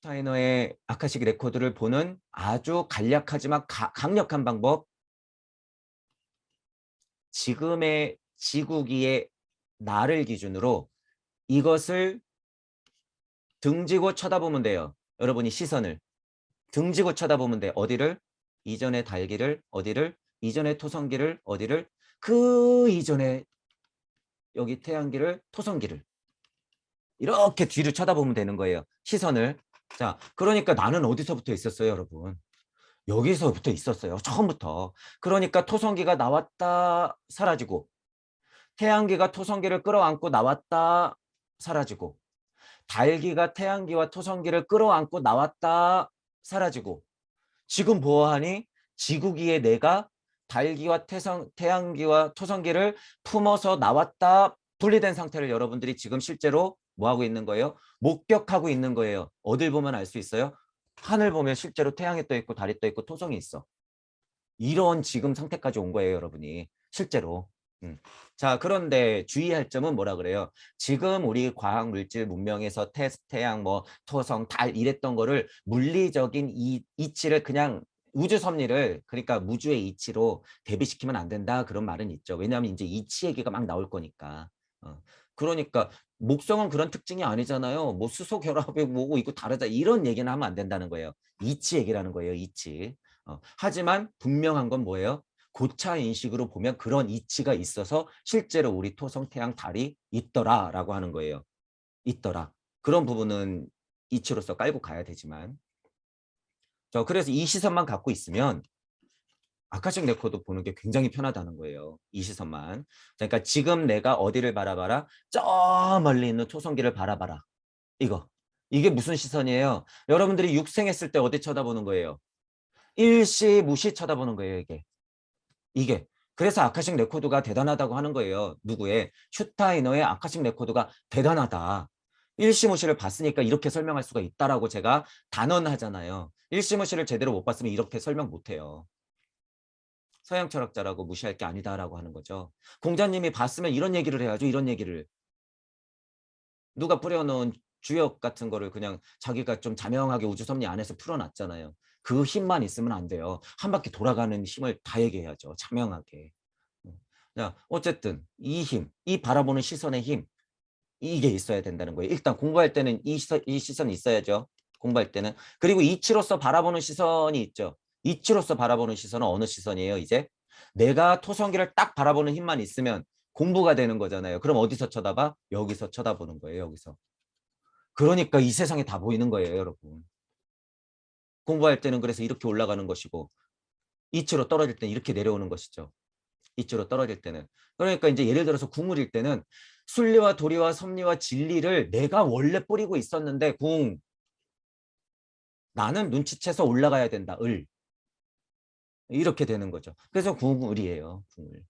슈타이너의 아카식 레코드를 보는 아주 간략하지만 강력한 방법, 지금의 지구기의 나를 기준으로 이것을 등지고 쳐다보면 돼요. 여러분이 시선을 등지고 쳐다보면 돼. 어디를? 이전의 달기를, 어디를? 이전의 토성기를, 어디를? 그 이전에 여기 태양기를, 토성기를 이렇게 뒤를 쳐다보면 되는 거예요. 시선을. 자, 그러니까 나는 어디서부터 있었어요, 여러분? 여기서부터 있었어요. 처음부터. 그러니까 토성기가 나왔다 사라지고, 태양기가 토성기를 끌어안고 나왔다 사라지고, 달기가 태양기와 토성기를 끌어안고 나왔다 사라지고, 지금 보아하니 지구기의 내가 달기와 태양기와 토성기를 품어서 나왔다 분리된 상태를 여러분들이 지금 실제로 뭐 하고 있는 거예요? 목격하고 있는 거예요. 어딜 보면 알 수 있어요? 하늘 보면 실제로 태양이 떠 있고 달이 떠 있고 토성이 있어. 이런 지금 상태까지 온 거예요, 여러분이. 실제로. 자, 그런데 주의할 점은 뭐라 그래요? 지금 우리 과학 물질 문명에서 태양, 뭐 토성, 달 이랬던 거를 물리적인 이치를 그냥 우주 섭리를 그러니까 무주의 이치로 대비시키면 안 된다 그런 말은 있죠. 왜냐하면 이제 이치 얘기가 막 나올 거니까. 그러니까 목성은 그런 특징이 아니잖아요. 뭐 수소 결합이 뭐고 이거 다르다 이런 얘기는 하면 안 된다는 거예요. 이치 얘기라는 거예요. 이치. 하지만 분명한 건 뭐예요? 고차 인식으로 보면 그런 이치가 있어서 실제로 우리 토성, 태양, 달이 있더라라고 하는 거예요. 있더라. 그런 부분은 이치로서 깔고 가야 되지만. 그래서 이 시선만 갖고 있으면 아카식 레코드 보는 게 굉장히 편하다는 거예요. 이 시선만. 그러니까 지금 내가 어디를 바라봐라? 저 멀리 있는 토성기를 바라봐라. 이거. 이게 무슨 시선이에요? 여러분들이 육생했을 때 어디 쳐다보는 거예요? 일시 무시 쳐다보는 거예요, 이게. 이게. 그래서 아카식 레코드가 대단하다고 하는 거예요. 누구의? 슈타이너의 아카식 레코드가 대단하다. 일시무시를 봤으니까 이렇게 설명할 수가 있다라고 제가 단언하잖아요. 일시무시를 제대로 못 봤으면 이렇게 설명 못해요. 서양 철학자라고 무시할 게 아니다라고 하는 거죠. 공자님이 봤으면 이런 얘기를 해야죠. 이런 얘기를. 누가 뿌려놓은 주역 같은 거를 그냥 자기가 좀 자명하게 우주섭리 안에서 풀어놨잖아요. 그 힘만 있으면 안 돼요. 한 바퀴 돌아가는 힘을 다 얘기해야죠. 자명하게. 자, 어쨌든 이 힘, 이 바라보는 시선의 힘, 이게 있어야 된다는 거예요. 일단 공부할 때는 이 시선이 있어야죠. 공부할 때는. 그리고 이치로서 바라보는 시선이 있죠. 이치로서 바라보는 시선은 어느 시선이에요, 이제? 내가 토성기를 딱 바라보는 힘만 있으면 공부가 되는 거잖아요. 그럼 어디서 쳐다봐? 여기서 쳐다보는 거예요, 여기서. 그러니까 이 세상에 다 보이는 거예요, 여러분. 공부할 때는 그래서 이렇게 올라가는 것이고, 이치로 떨어질 때는 이렇게 내려오는 것이죠. 이치로 떨어질 때는. 그러니까 이제 예를 들어서 궁을일 때는 순리와 도리와 섭리와 진리를 내가 원래 뿌리고 있었는데 나는 눈치채서 올라가야 된다. 이렇게 되는 거죠. 그래서 궁을이에요. 궁을.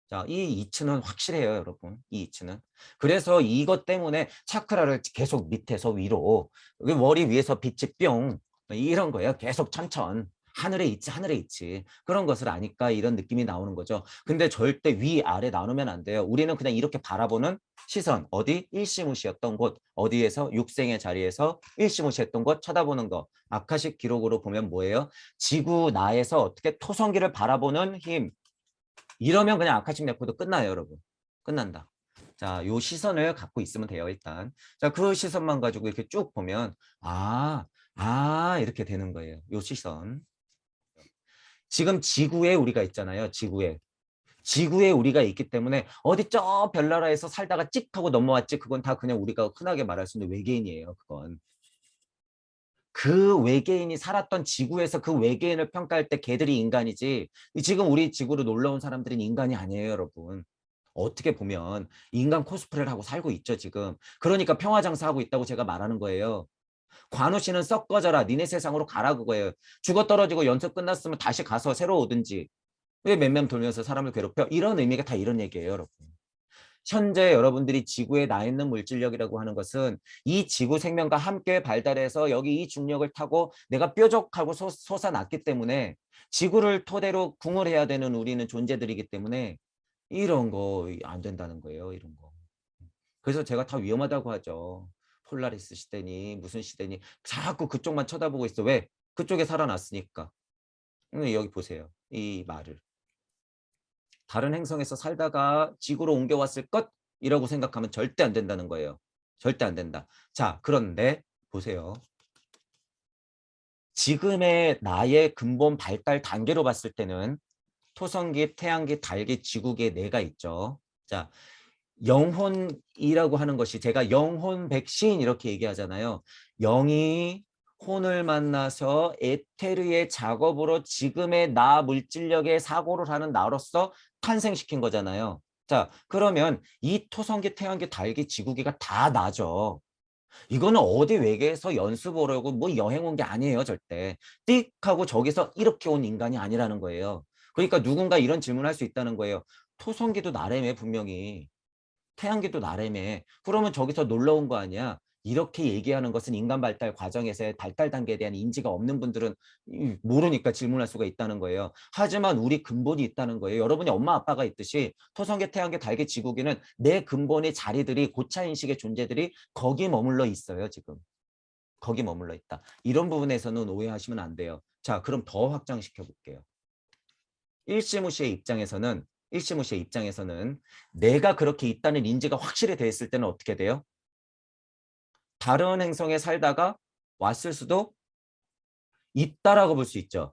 자, 이 이치는 확실해요, 여러분. 이 이치는. 그래서 이것 때문에 차크라를 계속 밑에서 위로, 머리 위에서 빛이 뿅, 이런 거예요. 계속 천천. 하늘에 있지, 하늘에 있지. 그런 것을 아니까 이런 느낌이 나오는 거죠. 근데 절대 위, 아래 나누면 안 돼요. 우리는 그냥 이렇게 바라보는 시선, 어디? 일시무시였던 곳, 어디에서? 육생의 자리에서 일시무시했던 곳 쳐다보는 거. 아카식 기록으로 보면 뭐예요? 지구 나에서 어떻게 토성기를 바라보는 힘, 이러면 그냥 아카식 레코드 끝나요, 여러분. 끝난다. 자, 요 시선을 갖고 있으면 돼요, 일단. 자, 그 시선만 가지고 이렇게 쭉 보면, 이렇게 되는 거예요. 요 시선. 지금 지구에 우리가 있잖아요, 지구에. 지구에 우리가 있기 때문에 어디 저 별나라에서 살다가 찍 하고 넘어왔지, 그건 다 그냥 우리가 흔하게 말할 수 있는 외계인이에요, 그건. 그 외계인이 살았던 지구에서 그 외계인을 평가할 때 걔들이 인간이지, 지금 우리 지구로 놀러 온 사람들은 인간이 아니에요, 여러분. 어떻게 보면 인간 코스프레를 하고 살고 있죠, 지금. 그러니까 평화장사하고 있다고 제가 말하는 거예요. 관우 씨는 썩 꺼져라, 니네 세상으로 가라, 그거예요. 죽어 떨어지고 연습 끝났으면 다시 가서 새로 오든지. 왜 맴맴 돌면서 사람을 괴롭혀? 이런 의미가 다 이런 얘기예요, 여러분. 현재 여러분들이 지구에 나 있는 물질력이라고 하는 것은 이 지구 생명과 함께 발달해서 여기 이 중력을 타고 내가 뾰족하고 솟아났기 때문에 지구를 토대로 궁을 해야 되는 우리는 존재들이기 때문에 이런 거 안 된다는 거예요. 이런 거. 그래서 제가 다 위험하다고 하죠. 폴라리스 시대니 무슨 시대니 자꾸 그쪽만 쳐다보고 있어. 왜? 그쪽에 살아났으니까. 여기 보세요. 이 말을. 다른 행성에서 살다가 지구로 옮겨왔을 것이라고 생각하면 절대 안 된다는 거예요. 절대 안 된다. 자, 그런데 보세요. 지금의 나의 근본 발달 단계로 봤을 때는 토성기, 태양기, 달기, 지구기에 내가 있죠. 자, 영혼이라고 하는 것이 제가 영혼 백신 이렇게 얘기하잖아요. 영이 혼을 만나서 에테르의 작업으로 지금의 나 물질력의 사고를 하는 나로서 탄생시킨 거잖아요. 자, 그러면 이 토성기, 태양기, 달기, 지구기가 다 나죠. 이거는 어디 외계에서 연습 오려고 뭐 여행 온 게 아니에요, 절대. 띡 하고 저기서 이렇게 온 인간이 아니라는 거예요. 그러니까 누군가 이런 질문할 수 있다는 거예요. 토성기도 나래매 분명히. 태양계도 나래매. 그러면 저기서 놀러 온 거 아니야. 이렇게 얘기하는 것은 인간 발달 과정에서의 발달 단계에 대한 인지가 없는 분들은 모르니까 질문할 수가 있다는 거예요. 하지만 우리 근본이 있다는 거예요. 여러분이 엄마 아빠가 있듯이 토성계, 태양계, 달계, 지구계는 내 근본의 자리들이 고차인식의 존재들이 거기 머물러 있어요. 지금. 거기 머물러 있다. 이런 부분에서는 오해하시면 안 돼요. 자, 그럼 더 확장시켜 볼게요. 일시무시의 입장에서는 내가 그렇게 있다는 인지가 확실히 돼 있을 때는 어떻게 돼요? 다른 행성에 살다가 왔을 수도 있다라고 볼 수 있죠.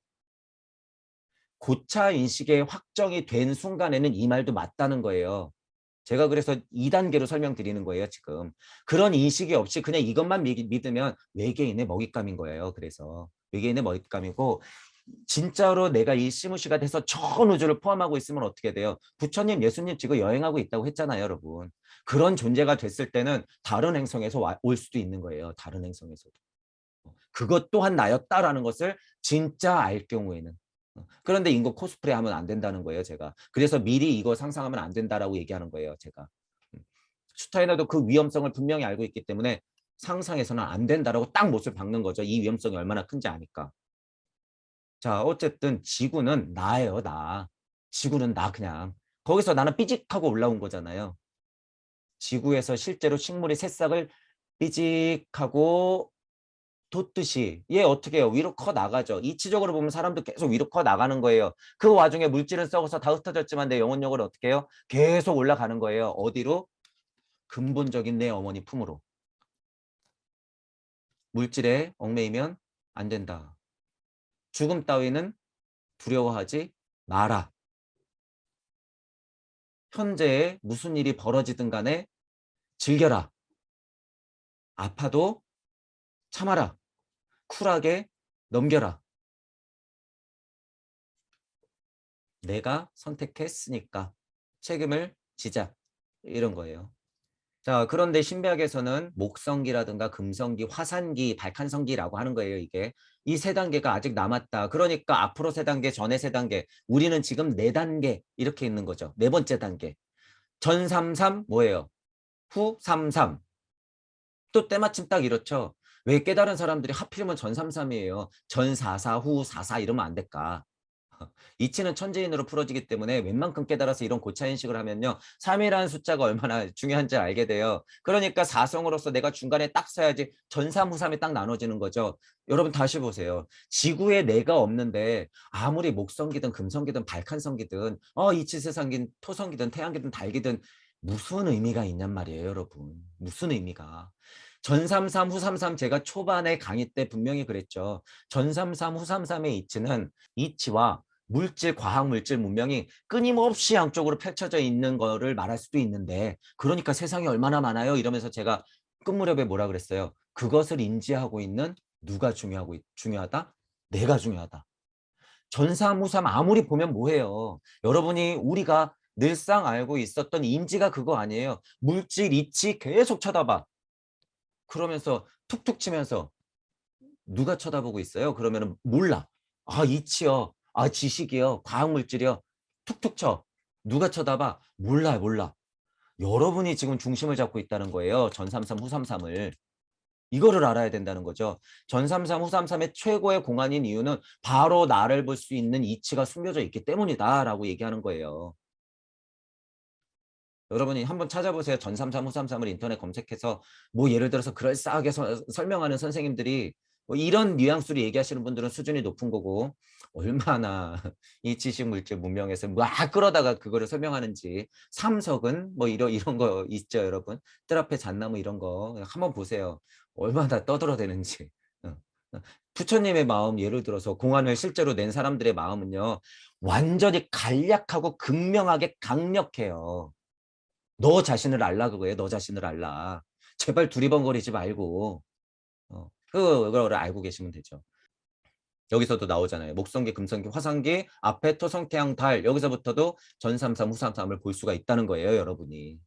고차 인식의 확정이 된 순간에는 이 말도 맞다는 거예요. 제가 그래서 2단계로 설명드리는 거예요, 지금. 그런 인식이 없이 그냥 이것만 믿으면 외계인의 먹잇감인 거예요. 그래서 외계인의 먹잇감이고 진짜로 내가 이 시무시가 돼서 전 우주를 포함하고 있으면 어떻게 돼요? 부처님, 예수님 지금 여행하고 있다고 했잖아요, 여러분. 그런 존재가 됐을 때는 다른 행성에서 올 수도 있는 거예요. 다른 행성에서도. 그것 또한 나였다라는 것을 진짜 알 경우에는. 그런데 인거 코스프레 하면 안 된다는 거예요, 제가. 그래서 미리 이거 상상하면 안 된다라고 얘기하는 거예요, 제가. 슈타이너도 그 위험성을 분명히 알고 있기 때문에 상상해서는 안 된다라고 딱 못을 박는 거죠. 이 위험성이 얼마나 큰지 아니까. 자, 어쨌든 지구는 나예요, 나. 지구는 나 그냥. 거기서 나는 삐직하고 올라온 거잖아요. 지구에서 실제로 식물이 새싹을 삐직하고 돋듯이 얘 어떻게 해요? 위로 커 나가죠. 이치적으로 보면 사람도 계속 위로 커 나가는 거예요. 그 와중에 물질은 썩어서 다 흩어졌지만 내 영혼력을 어떻게 해요? 계속 올라가는 거예요. 어디로? 근본적인 내 어머니 품으로. 물질에 얽매이면 안 된다. 죽음 따위는 두려워하지 마라. 현재에 무슨 일이 벌어지든 간에 즐겨라. 아파도 참아라. 쿨하게 넘겨라. 내가 선택했으니까 책임을 지자. 이런 거예요. 자, 그런데 신비학에서는 목성기라든가 금성기, 화산기, 발칸성기라고 하는 거예요, 이게. 이 세 단계가 아직 남았다. 그러니까 앞으로 세 단계, 전에 세 단계. 우리는 지금 네 단계 이렇게 있는 거죠. 네 번째 단계. 전 33 뭐예요? 후 33. 또 때마침 딱 이렇죠. 왜 깨달은 사람들이 하필이면 전 33이에요. 전 44, 후 44 이러면 안 될까? 이치는 천재인으로 풀어지기 때문에 웬만큼 깨달아서 이런 고차인식을 하면요. 3이라는 숫자가 얼마나 중요한지 알게 돼요. 그러니까 사성으로서 내가 중간에 딱 써야지 전삼 후삼이 딱 나눠지는 거죠. 여러분 다시 보세요. 지구에 내가 없는데 아무리 목성기든 금성기든 발칸성기든 이치세상긴 토성기든 태양기든 달기든 무슨 의미가 있냔 말이에요, 여러분. 무슨 의미가. 전삼삼 후삼삼 제가 초반에 강의 때 분명히 그랬죠. 전삼삼 후삼삼의 이치는 이치와 물질, 과학물질 문명이 끊임없이 양쪽으로 펼쳐져 있는 거를 말할 수도 있는데 그러니까 세상이 얼마나 많아요? 이러면서 제가 끝무렵에 뭐라 그랬어요? 그것을 인지하고 있는 누가 중요하다? 내가 중요하다. 전사무삼 아무리 보면 뭐해요? 여러분이 우리가 늘상 알고 있었던 인지가 그거 아니에요. 물질, 이치 계속 쳐다봐. 그러면서 툭툭 치면서 누가 쳐다보고 있어요? 그러면은 몰라. 아, 이치요. 아, 지식이요. 과학물질이요. 툭툭 쳐. 누가 쳐다봐? 몰라, 몰라. 여러분이 지금 중심을 잡고 있다는 거예요. 전삼삼, 후삼삼을. 이거를 알아야 된다는 거죠. 전삼삼, 후삼삼의 최고의 공안인 이유는 바로 나를 볼 수 있는 이치가 숨겨져 있기 때문이다라고 얘기하는 거예요. 여러분이 한번 찾아보세요. 전삼삼 후삼삼을 인터넷 검색해서 뭐 예를 들어서 그럴싸하게 설명하는 선생님들이 뭐 이런 뉘앙스로 얘기하시는 분들은 수준이 높은 거고 얼마나 이 지식 물질 문명에서 막 끌어다가 그거를 설명하는지 삼석은 뭐 이런 거 있죠, 여러분. 뜰 앞에 잣나무 이런 거 한번 보세요. 얼마나 떠들어대는지. 어. 부처님의 마음 예를 들어서 공안을 실제로 낸 사람들의 마음은요. 완전히 간략하고 극명하게 강력해요. 너 자신을 알라 그거예요. 너 자신을 알라. 제발 두리번거리지 말고 그거를 알고 계시면 되죠. 여기서도 나오잖아요. 목성기, 금성기, 화성기, 앞에 토성, 태양, 달 여기서부터도 전삼삼, 후삼삼을 볼 수가 있다는 거예요. 여러분이.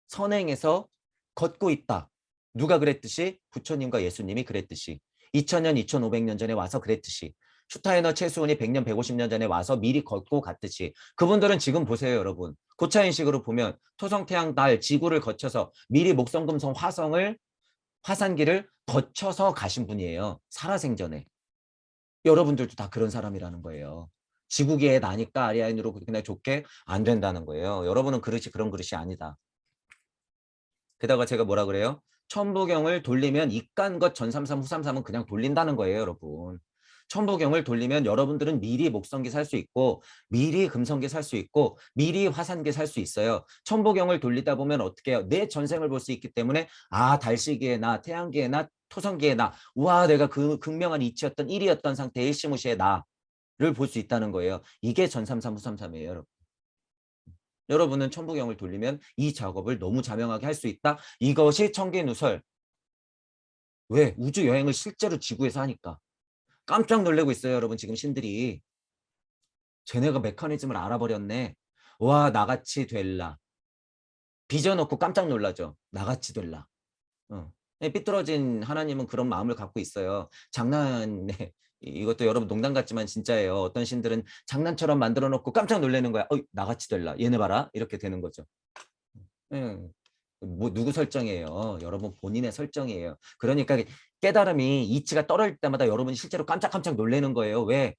선행에서 걷고 있다. 누가 그랬듯이? 부처님과 예수님이 그랬듯이. 2000년, 2500년 전에 와서 그랬듯이. 슈타이너 최수원이 100년, 150년 전에 와서 미리 걷고 갔듯이. 그분들은 지금 보세요, 여러분. 고차인식으로 보면 토성, 태양, 달, 지구를 거쳐서 미리 목성, 금성, 화산기를 거쳐서 가신 분이에요. 살아생전에. 여러분들도 다 그런 사람이라는 거예요. 지구기에 나니까 아리아인으로 그냥 좋게 안 된다는 거예요. 여러분은 그릇이 그런 그릇이 아니다. 게다가 제가 뭐라 그래요? 천부경을 돌리면 이간것 전삼삼 후삼삼은 그냥 돌린다는 거예요, 여러분. 천부경을 돌리면 여러분들은 미리 목성기 살 수 있고 미리 금성기 살 수 있고 미리 화산기 살 수 있어요. 천부경을 돌리다 보면 어떻게 해요? 내 전생을 볼 수 있기 때문에 아 달시기에 나 태양기에 나 토성기에 나 우와 내가 그 극명한 이치였던 1이었던 상태 일시무시의 나를 볼 수 있다는 거예요. 이게 전삼삼 후삼삼이에요, 여러분. 여러분은 천부경을 돌리면 이 작업을 너무 자명하게 할 수 있다. 이것이 청계누설. 왜? 우주 여행을 실제로 지구에서 하니까. 깜짝 놀라고 있어요. 여러분 지금 신들이. 쟤네가 메커니즘을 알아버렸네. 와 나같이 될라. 빚어놓고 깜짝 놀라죠. 나같이 될라. 삐뚤어진 하나님은 그런 마음을 갖고 있어요. 장난에 이것도 여러분 농담 같지만 진짜예요. 어떤 신들은 장난처럼 만들어 놓고 깜짝 놀라는 거야. 나같이 될라. 얘네 봐라. 이렇게 되는 거죠. 예. 뭐 누구 설정이에요? 여러분 본인의 설정이에요. 그러니까 깨달음이 이치가 떨어질 때마다 여러분이 실제로 깜짝깜짝 놀라는 거예요. 왜?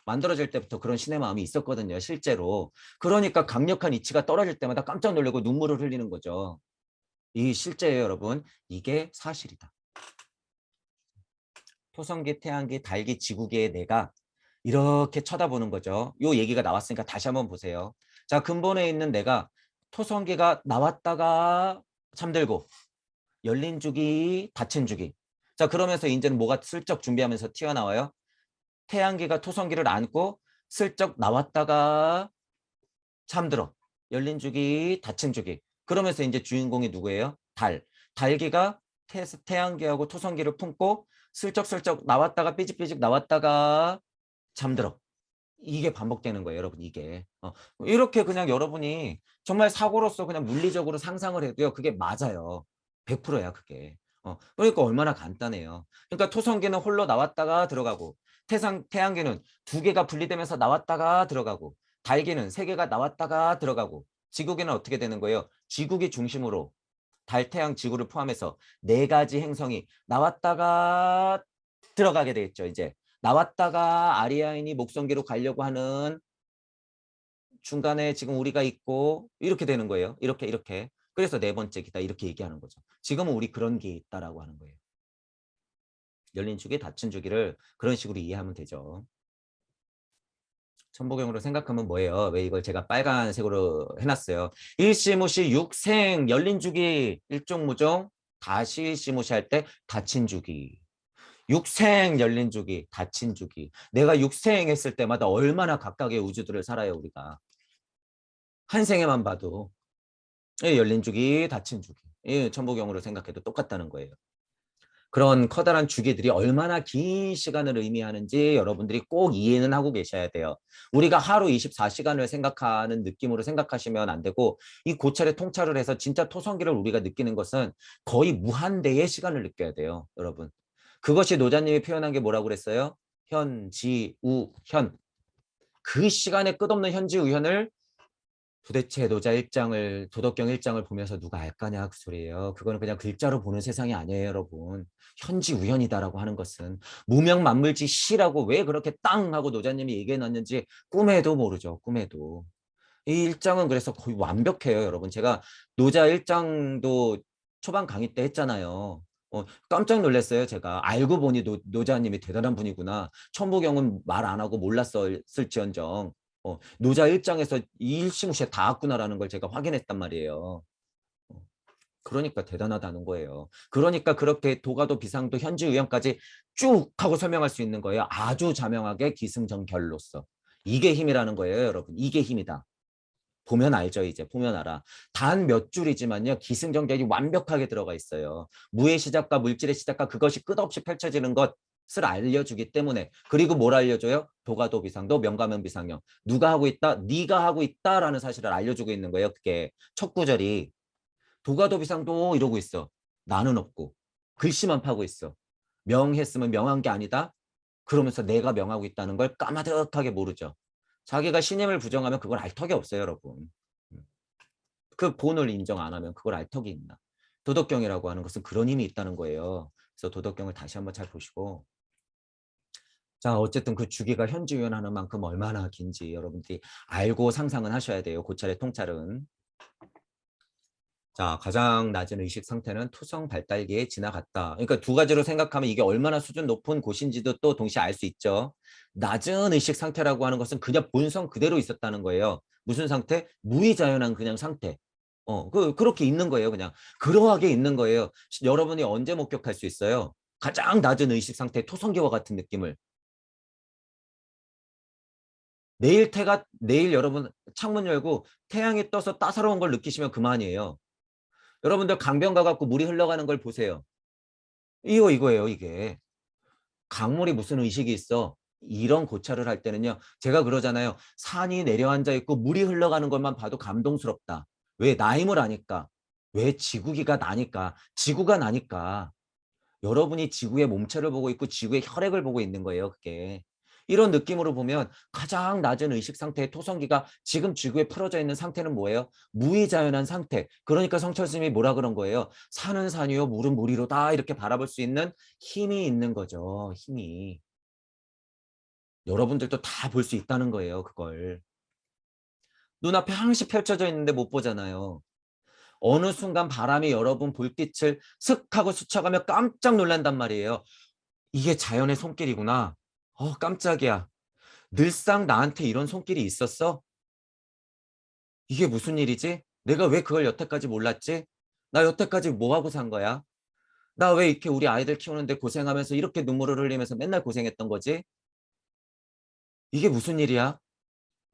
만들어질 때부터 그런 신의 마음이 있었거든요. 실제로. 그러니까 강력한 이치가 떨어질 때마다 깜짝 놀라고 눈물을 흘리는 거죠. 이 실제예요, 여러분. 이게 사실이다. 토성기, 태양기, 달기, 지구기의 내가 이렇게 쳐다보는 거죠. 요 얘기가 나왔으니까 다시 한번 보세요. 자, 근본에 있는 내가 토성기가 나왔다가 잠들고 열린 주기, 닫힌 주기. 자, 그러면서 이제는 뭐가 슬쩍 준비하면서 튀어나와요? 태양기가 토성기를 안고 슬쩍 나왔다가 잠들어. 열린 주기, 닫힌 주기. 그러면서 이제 주인공이 누구예요? 달. 달기가 태양기하고 토성기를 품고 슬쩍슬쩍 나왔다가 삐직삐직 나왔다가 잠들어. 이게 반복되는 거예요, 여러분. 이게 이렇게 그냥 여러분이 정말 사고로서 그냥 물리적으로 상상을 해도요, 그게 맞아요. 100%야 그게. 그러니까 얼마나 간단해요. 그러니까 토성기는 홀로 나왔다가 들어가고 태양계는 두 개가 분리되면서 나왔다가 들어가고 달계는 세 개가 나왔다가 들어가고 지구계는 어떻게 되는 거예요? 지구기 중심으로 달, 태양, 지구를 포함해서 네 가지 행성이 나왔다가 들어가게 되겠죠. 이제 나왔다가 아리아인이 목성기로 가려고 하는 중간에 지금 우리가 있고 이렇게 되는 거예요. 이렇게. 그래서 네 번째 기다 이렇게 얘기하는 거죠. 지금은 우리 그런 게 있다라고 하는 거예요. 열린 주기, 닫힌 주기를 그런 식으로 이해하면 되죠. 천부경으로 생각하면 뭐예요? 왜 이걸 제가 빨간색으로 해놨어요. 일시무시 육생 열린 주기 일종무종 다시 일시무시 할 때 닫힌 주기. 육생 열린 주기 닫힌 주기. 내가 육생 했을 때마다 얼마나 각각의 우주들을 살아요 우리가. 한 생에만 봐도 열린 주기 닫힌 주기. 천부경으로 생각해도 똑같다는 거예요. 그런 커다란 주기들이 얼마나 긴 시간을 의미하는지 여러분들이 꼭 이해는 하고 계셔야 돼요. 우리가 하루 24시간을 생각하는 느낌으로 생각하시면 안 되고 이 고찰에 통찰을 해서 진짜 토성기를 우리가 느끼는 것은 거의 무한대의 시간을 느껴야 돼요. 여러분. 그것이 노자님이 표현한 게 뭐라고 그랬어요? 현지우현. 그 시간에 끝없는 현지우현을 도대체 노자 일장을 도덕경 일장을 보면서 누가 알까냐 그 소리예요. 그거는 그냥 글자로 보는 세상이 아니에요, 여러분. 현지우연이다라고 하는 것은 무명만물지 시라고 왜 그렇게 땅 하고 노자님이 얘기해 놨는지 꿈에도 모르죠. 꿈에도. 이 일장은 그래서 거의 완벽해요, 여러분. 제가 노자 일장도 초반 강의 때 했잖아요. 깜짝 놀랐어요, 제가. 알고 보니 노자님이 대단한 분이구나. 천부경은 말 안 하고 몰랐을지언정 노자 일장에서 이 일시무시에 다 왔구나라는 걸 제가 확인했단 말이에요. 그러니까 대단하다는 거예요. 그러니까 그렇게 도가도 비상도 현지의원까지 쭉 하고 설명할 수 있는 거예요. 아주 자명하게 기승전결로서. 이게 힘이라는 거예요, 여러분. 이게 힘이다. 보면 알죠, 이제. 보면 알아. 단 몇 줄이지만요. 기승전결이 완벽하게 들어가 있어요. 무의 시작과 물질의 시작과 그것이 끝없이 펼쳐지는 것을 알려주기 때문에. 그리고 뭘 알려줘요? 도가도 비상도 명가면 비상형. 누가 하고 있다? 네가 하고 있다라는 사실을 알려주고 있는 거예요. 그게 첫 구절이. 도가도 비상도 이러고 있어. 나는 없고. 글씨만 파고 있어. 명했으면 명한 게 아니다. 그러면서 내가 명하고 있다는 걸 까마득하게 모르죠. 자기가 신임을 부정하면 그걸 알 턱이 없어요, 여러분. 그 본을 인정 안 하면 그걸 알 턱이 있나. 도덕경이라고 하는 것은 그런 힘이 있다는 거예요. 그래서 도덕경을 다시 한번 잘 보시고. 자, 어쨌든 그 주기가 현지유연하는 만큼 얼마나 긴지 여러분들이 알고 상상은 하셔야 돼요. 고찰의 통찰은. 자, 가장 낮은 의식 상태는 투성 발달기에 지나갔다. 그러니까 두 가지로 생각하면 이게 얼마나 수준 높은 곳인지도 또 동시에 알 수 있죠. 낮은 의식 상태라고 하는 것은 그냥 본성 그대로 있었다는 거예요. 무슨 상태? 무의자연한 그냥 상태. 그렇게 있는 거예요. 그냥 그러하게 있는 거예요. 여러분이 언제 목격할 수 있어요? 가장 낮은 의식 상태 토성기와 같은 느낌을. 내일 여러분 창문 열고 태양이 떠서 따사로운 걸 느끼시면 그만이에요. 여러분들 강변 가갖고 물이 흘러가는 걸 보세요. 이거예요, 이게. 강물이 무슨 의식이 있어? 이런 고찰을 할 때는요. 제가 그러잖아요. 산이 내려앉아 있고 물이 흘러가는 것만 봐도 감동스럽다. 왜? 나 힘을 아니까. 왜? 지구기가 나니까. 지구가 나니까. 여러분이 지구의 몸체를 보고 있고 지구의 혈액을 보고 있는 거예요, 그게. 이런 느낌으로 보면 가장 낮은 의식 상태의 토성기가 지금 지구에 풀어져 있는 상태는 뭐예요? 무의자연한 상태. 그러니까 성철 스님이 뭐라 그런 거예요? 산은 산이요, 물은 물이로다 이렇게 바라볼 수 있는 힘이 있는 거죠, 힘이. 여러분들도 다 볼 수 있다는 거예요, 그걸. 눈앞에 항시 펼쳐져 있는데 못 보잖아요. 어느 순간 바람이 여러분 볼빛을 슥 하고 스쳐가며 깜짝 놀란단 말이에요. 이게 자연의 손길이구나. 깜짝이야. 늘상 나한테 이런 손길이 있었어? 이게 무슨 일이지? 내가 왜 그걸 여태까지 몰랐지? 나 여태까지 뭐 하고 산 거야? 나 왜 이렇게 우리 아이들 키우는데 고생하면서 이렇게 눈물을 흘리면서 맨날 고생했던 거지? 이게 무슨 일이야?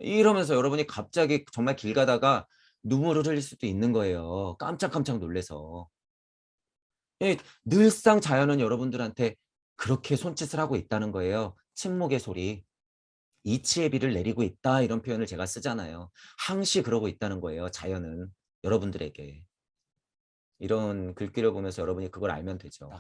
이러면서 여러분이 갑자기 정말 길 가다가 눈물을 흘릴 수도 있는 거예요. 깜짝깜짝 놀래서. 늘상 자연은 여러분들한테 그렇게 손짓을 하고 있다는 거예요. 침묵의 소리. 이치의 비를 내리고 있다 이런 표현을 제가 쓰잖아요. 항시 그러고 있다는 거예요. 자연은 여러분들에게. 이런 글귀를 보면서 여러분이 그걸 알면 되죠.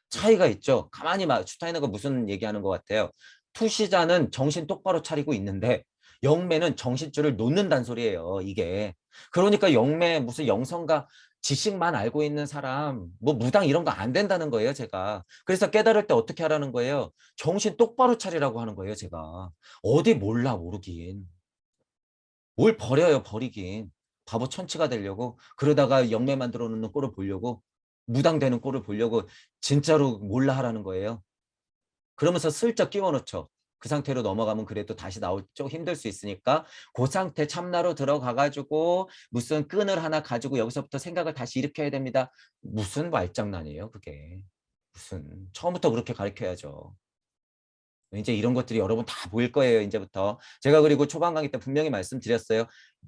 차이가 있죠. 가만히 슈타이너가 무슨 얘기하는 것 같아요. 투시자는 정신 똑바로 차리고 있는데 영매는 정신줄을 놓는다는 소리예요. 이게. 그러니까 영매 무슨 영성가 지식만 알고 있는 사람 뭐 무당 이런 거 안 된다는 거예요. 제가. 그래서 깨달을 때 어떻게 하라는 거예요. 정신 똑바로 차리라고 하는 거예요. 제가. 어디 몰라 모르긴. 뭘 버려요 버리긴. 바보 천치가 되려고 그러다가 영매 만들어 놓는 꼴을 보려고 무당되는 꼴을 보려고 진짜로 몰라 하라는 거예요. 그러면서 슬쩍 끼워 넣죠. 그 상태로 넘어가면 그래도 다시 나올 좀 힘들 수 있으니까 그 상태 참나로 들어가 가지고 무슨 끈을 하나 가지고 여기서부터 생각을 다시 일으켜야 됩니다. 무슨 말장난이에요 그게. 무슨 처음부터 그렇게 가르쳐야죠. 이제 이런 것들이 여러분 다 보일 거예요, 이제부터. 제가 그리고 초반 강의 때 분명히 말씀드렸어요.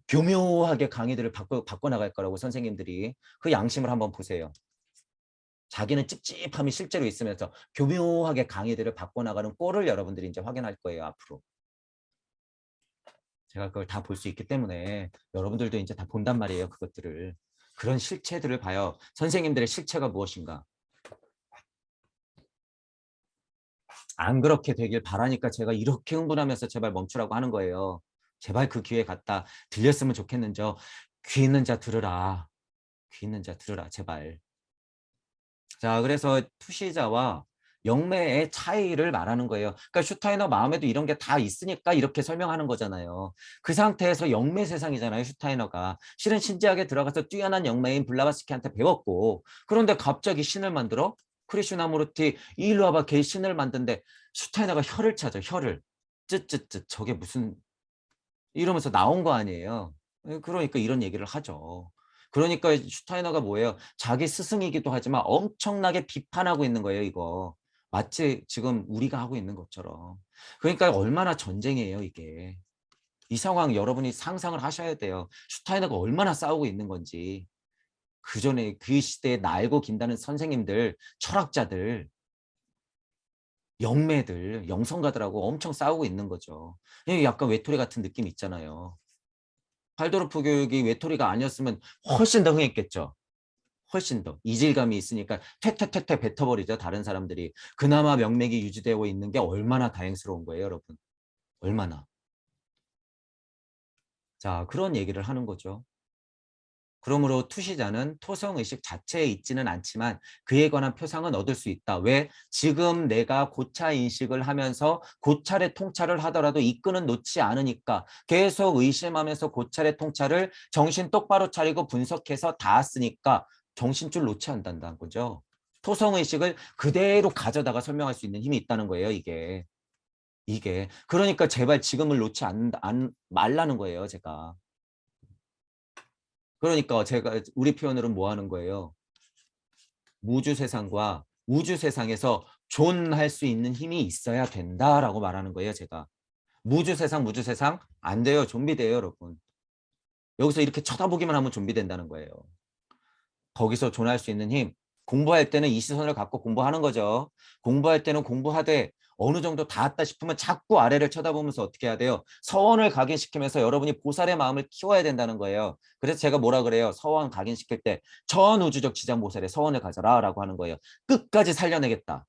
교묘하게 강의들을 바꿔 나갈 거라고 선생님들이. 그 양심을 한번 보세요. 자기는 찝찝함이 실제로 있으면서 교묘하게 강의들을 바꿔나가는 꼴을 여러분들이 이제 확인할 거예요, 앞으로. 제가 그걸 다 볼 수 있기 때문에 여러분들도 이제 다 본단 말이에요, 그것들을. 그런 실체들을 봐요. 선생님들의 실체가 무엇인가. 안 그렇게 되길 바라니까 제가 이렇게 흥분하면서 제발 멈추라고 하는 거예요. 제발 그 기회 갖다 들렸으면 좋겠는저. 귀 있는 자 들으라. 귀 있는 자 들으라 제발. 자, 그래서 투시자와 영매의 차이를 말하는 거예요. 그러니까 슈타이너 마음에도 이런 게 다 있으니까 이렇게 설명하는 거잖아요. 그 상태에서 영매 세상이잖아요. 슈타이너가. 실은 신지학에 들어가서 뛰어난 영매인 블라바스키한테 배웠고 그런데 갑자기 신을 만들어? 크리슈나무르티 일로 와봐 걔 신을 만든데 슈타이너가 혀를 찾아 혀를. 쯧쯧쯧 저게 무슨 이러면서 나온 거 아니에요. 그러니까 이런 얘기를 하죠. 그러니까 슈타이너가 뭐예요? 자기 스승이기도 하지만 엄청나게 비판하고 있는 거예요, 이거. 마치 지금 우리가 하고 있는 것처럼. 그러니까 얼마나 전쟁이에요, 이게. 이 상황 여러분이 상상을 하셔야 돼요. 슈타이너가 얼마나 싸우고 있는 건지. 그 전에 그 시대에 날고 긴다는 선생님들, 철학자들, 영매들, 영성가들하고 엄청 싸우고 있는 거죠. 약간 외톨이 같은 느낌 있잖아요. 팔도르프 교육이 외톨이가 아니었으면 훨씬 더 흥했겠죠. 훨씬 더 이질감이 있으니까 퇴퇴퇴퇴 뱉어버리죠. 다른 사람들이. 그나마 명맥이 유지되고 있는 게 얼마나 다행스러운 거예요, 여러분. 얼마나. 자, 그런 얘기를 하는 거죠. 그러므로 투시자는 토성의식 자체에 있지는 않지만 그에 관한 표상은 얻을 수 있다. 왜? 지금 내가 고차 인식을 하면서 고찰의 통찰을 하더라도 이 끈은 놓지 않으니까 계속 의심하면서 고찰의 통찰을 정신 똑바로 차리고 분석해서 닿았으니까 정신줄 놓지 않는다는 거죠. 토성의식을 그대로 가져다가 설명할 수 있는 힘이 있다는 거예요, 이게. 이게. 그러니까 제발 지금을 놓지 말라는 거예요, 제가. 그러니까 제가 우리 표현으로는 뭐 하는 거예요? 무주 세상과 우주 세상에서 존할 수 있는 힘이 있어야 된다라고 말하는 거예요, 제가. 무주 세상, 무주 세상 안 돼요. 좀비 돼요, 여러분. 여기서 이렇게 쳐다보기만 하면 좀비 된다는 거예요. 거기서 존할 수 있는 힘. 공부할 때는 이 시선을 갖고 공부하는 거죠. 공부할 때는 공부하되 어느 정도 닿았다 싶으면 자꾸 아래를 쳐다보면서 어떻게 해야 돼요? 서원을 각인시키면서 여러분이 보살의 마음을 키워야 된다는 거예요. 그래서 제가 뭐라 그래요? 서원 각인시킬 때 전우주적 지장보살의 서원을 가져라 라고 하는 거예요. 끝까지 살려내겠다.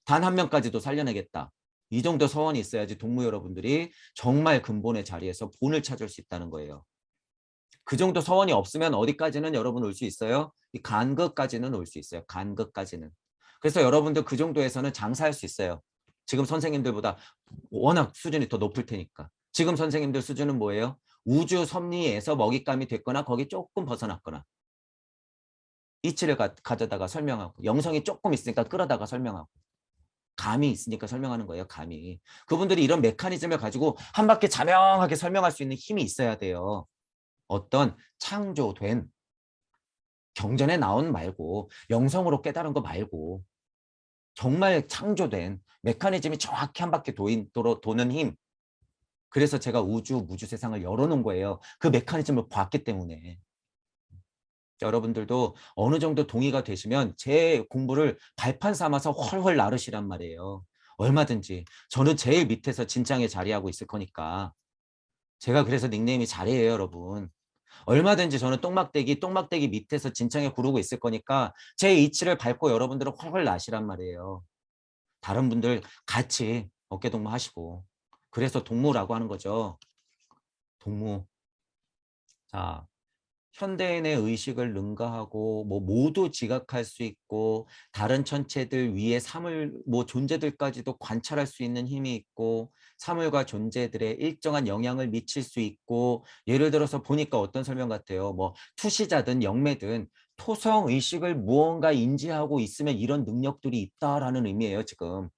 단 한 명까지도 살려내겠다. 이 정도 서원이 있어야지 동무 여러분들이 정말 근본의 자리에서 본을 찾을 수 있다는 거예요. 그 정도 서원이 없으면 어디까지는 여러분 올 수 있어요? 이 간극까지는 올 수 있어요. 간극까지는. 그래서 여러분들 그 정도에서는 장사할 수 있어요. 지금 선생님들보다 워낙 수준이 더 높을 테니까. 지금 선생님들 수준은 뭐예요? 우주 섭리에서 먹잇감이 됐거나 거기 조금 벗어났거나 이치를 가져다가 설명하고 영성이 조금 있으니까 끌어다가 설명하고 감이 있으니까 설명하는 거예요. 감이. 그분들이 이런 메커니즘을 가지고 한 바퀴 자명하게 설명할 수 있는 힘이 있어야 돼요. 어떤 창조된 경전에 나온 말고 영성으로 깨달은 거 말고 정말 창조된 메커니즘이 정확히 한 바퀴 도는 힘. 그래서 제가 우주, 무주 세상을 열어놓은 거예요. 그 메커니즘을 봤기 때문에. 여러분들도 어느 정도 동의가 되시면 제 공부를 발판 삼아서 훨훨 나르시란 말이에요. 얼마든지. 저는 제일 밑에서 진창에 자리하고 있을 거니까. 제가 그래서 닉네임이 자리예요, 여러분. 얼마든지 저는 똥막대기 밑에서 진창에 구르고 있을 거니까 제 이치를 밟고 여러분들은 훨훨 나시란 말이에요. 다른 분들 같이 어깨동무 하시고. 그래서 동무라고 하는 거죠. 동무. 자, 현대인의 의식을 능가하고 뭐 모두 지각할 수 있고 다른 천체들 위에 사물 뭐 존재들까지도 관찰할 수 있는 힘이 있고 사물과 존재들의 일정한 영향을 미칠 수 있고 예를 들어서 보니까 어떤 설명 같아요. 뭐 투시자든 영매든 토성 의식을 무언가 인지하고 있으면 이런 능력들이 있다라는 의미예요, 지금.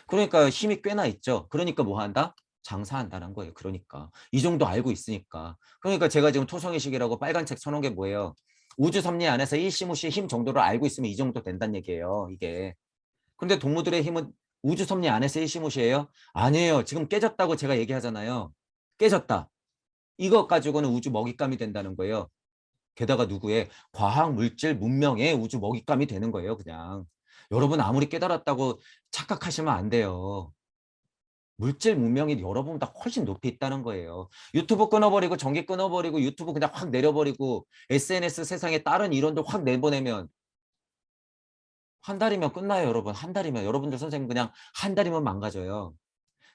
그러니까 힘이 꽤나 있죠. 그러니까 뭐 한다? 장사한다는 거예요. 그러니까 이 정도 알고 있으니까. 그러니까 제가 지금 토성의식이라고 빨간 책 써놓은 게 뭐예요? 우주 섭리 안에서 일시무시 힘 정도를 알고 있으면 이 정도 된다는 얘기예요. 이게. 근데 동무들의 힘은 우주 섭리 안에서 일시무시예요? 아니에요. 지금 깨졌다고 제가 얘기하잖아요. 깨졌다. 이것 가지고는 우주 먹잇감이 된다는 거예요. 게다가 누구의 과학 물질 문명의 우주 먹잇감이 되는 거예요. 그냥. 여러분 아무리 깨달았다고 착각하시면 안 돼요. 물질 문명이 여러분보다 훨씬 높이 있다는 거예요. 유튜브 끊어버리고 전기 끊어버리고 유튜브 그냥 확 내려버리고 SNS 세상에 다른 이론들 확 내보내면 한 달이면 끝나요, 여러분. 한 달이면. 여러분들 선생님 그냥 한 달이면 망가져요.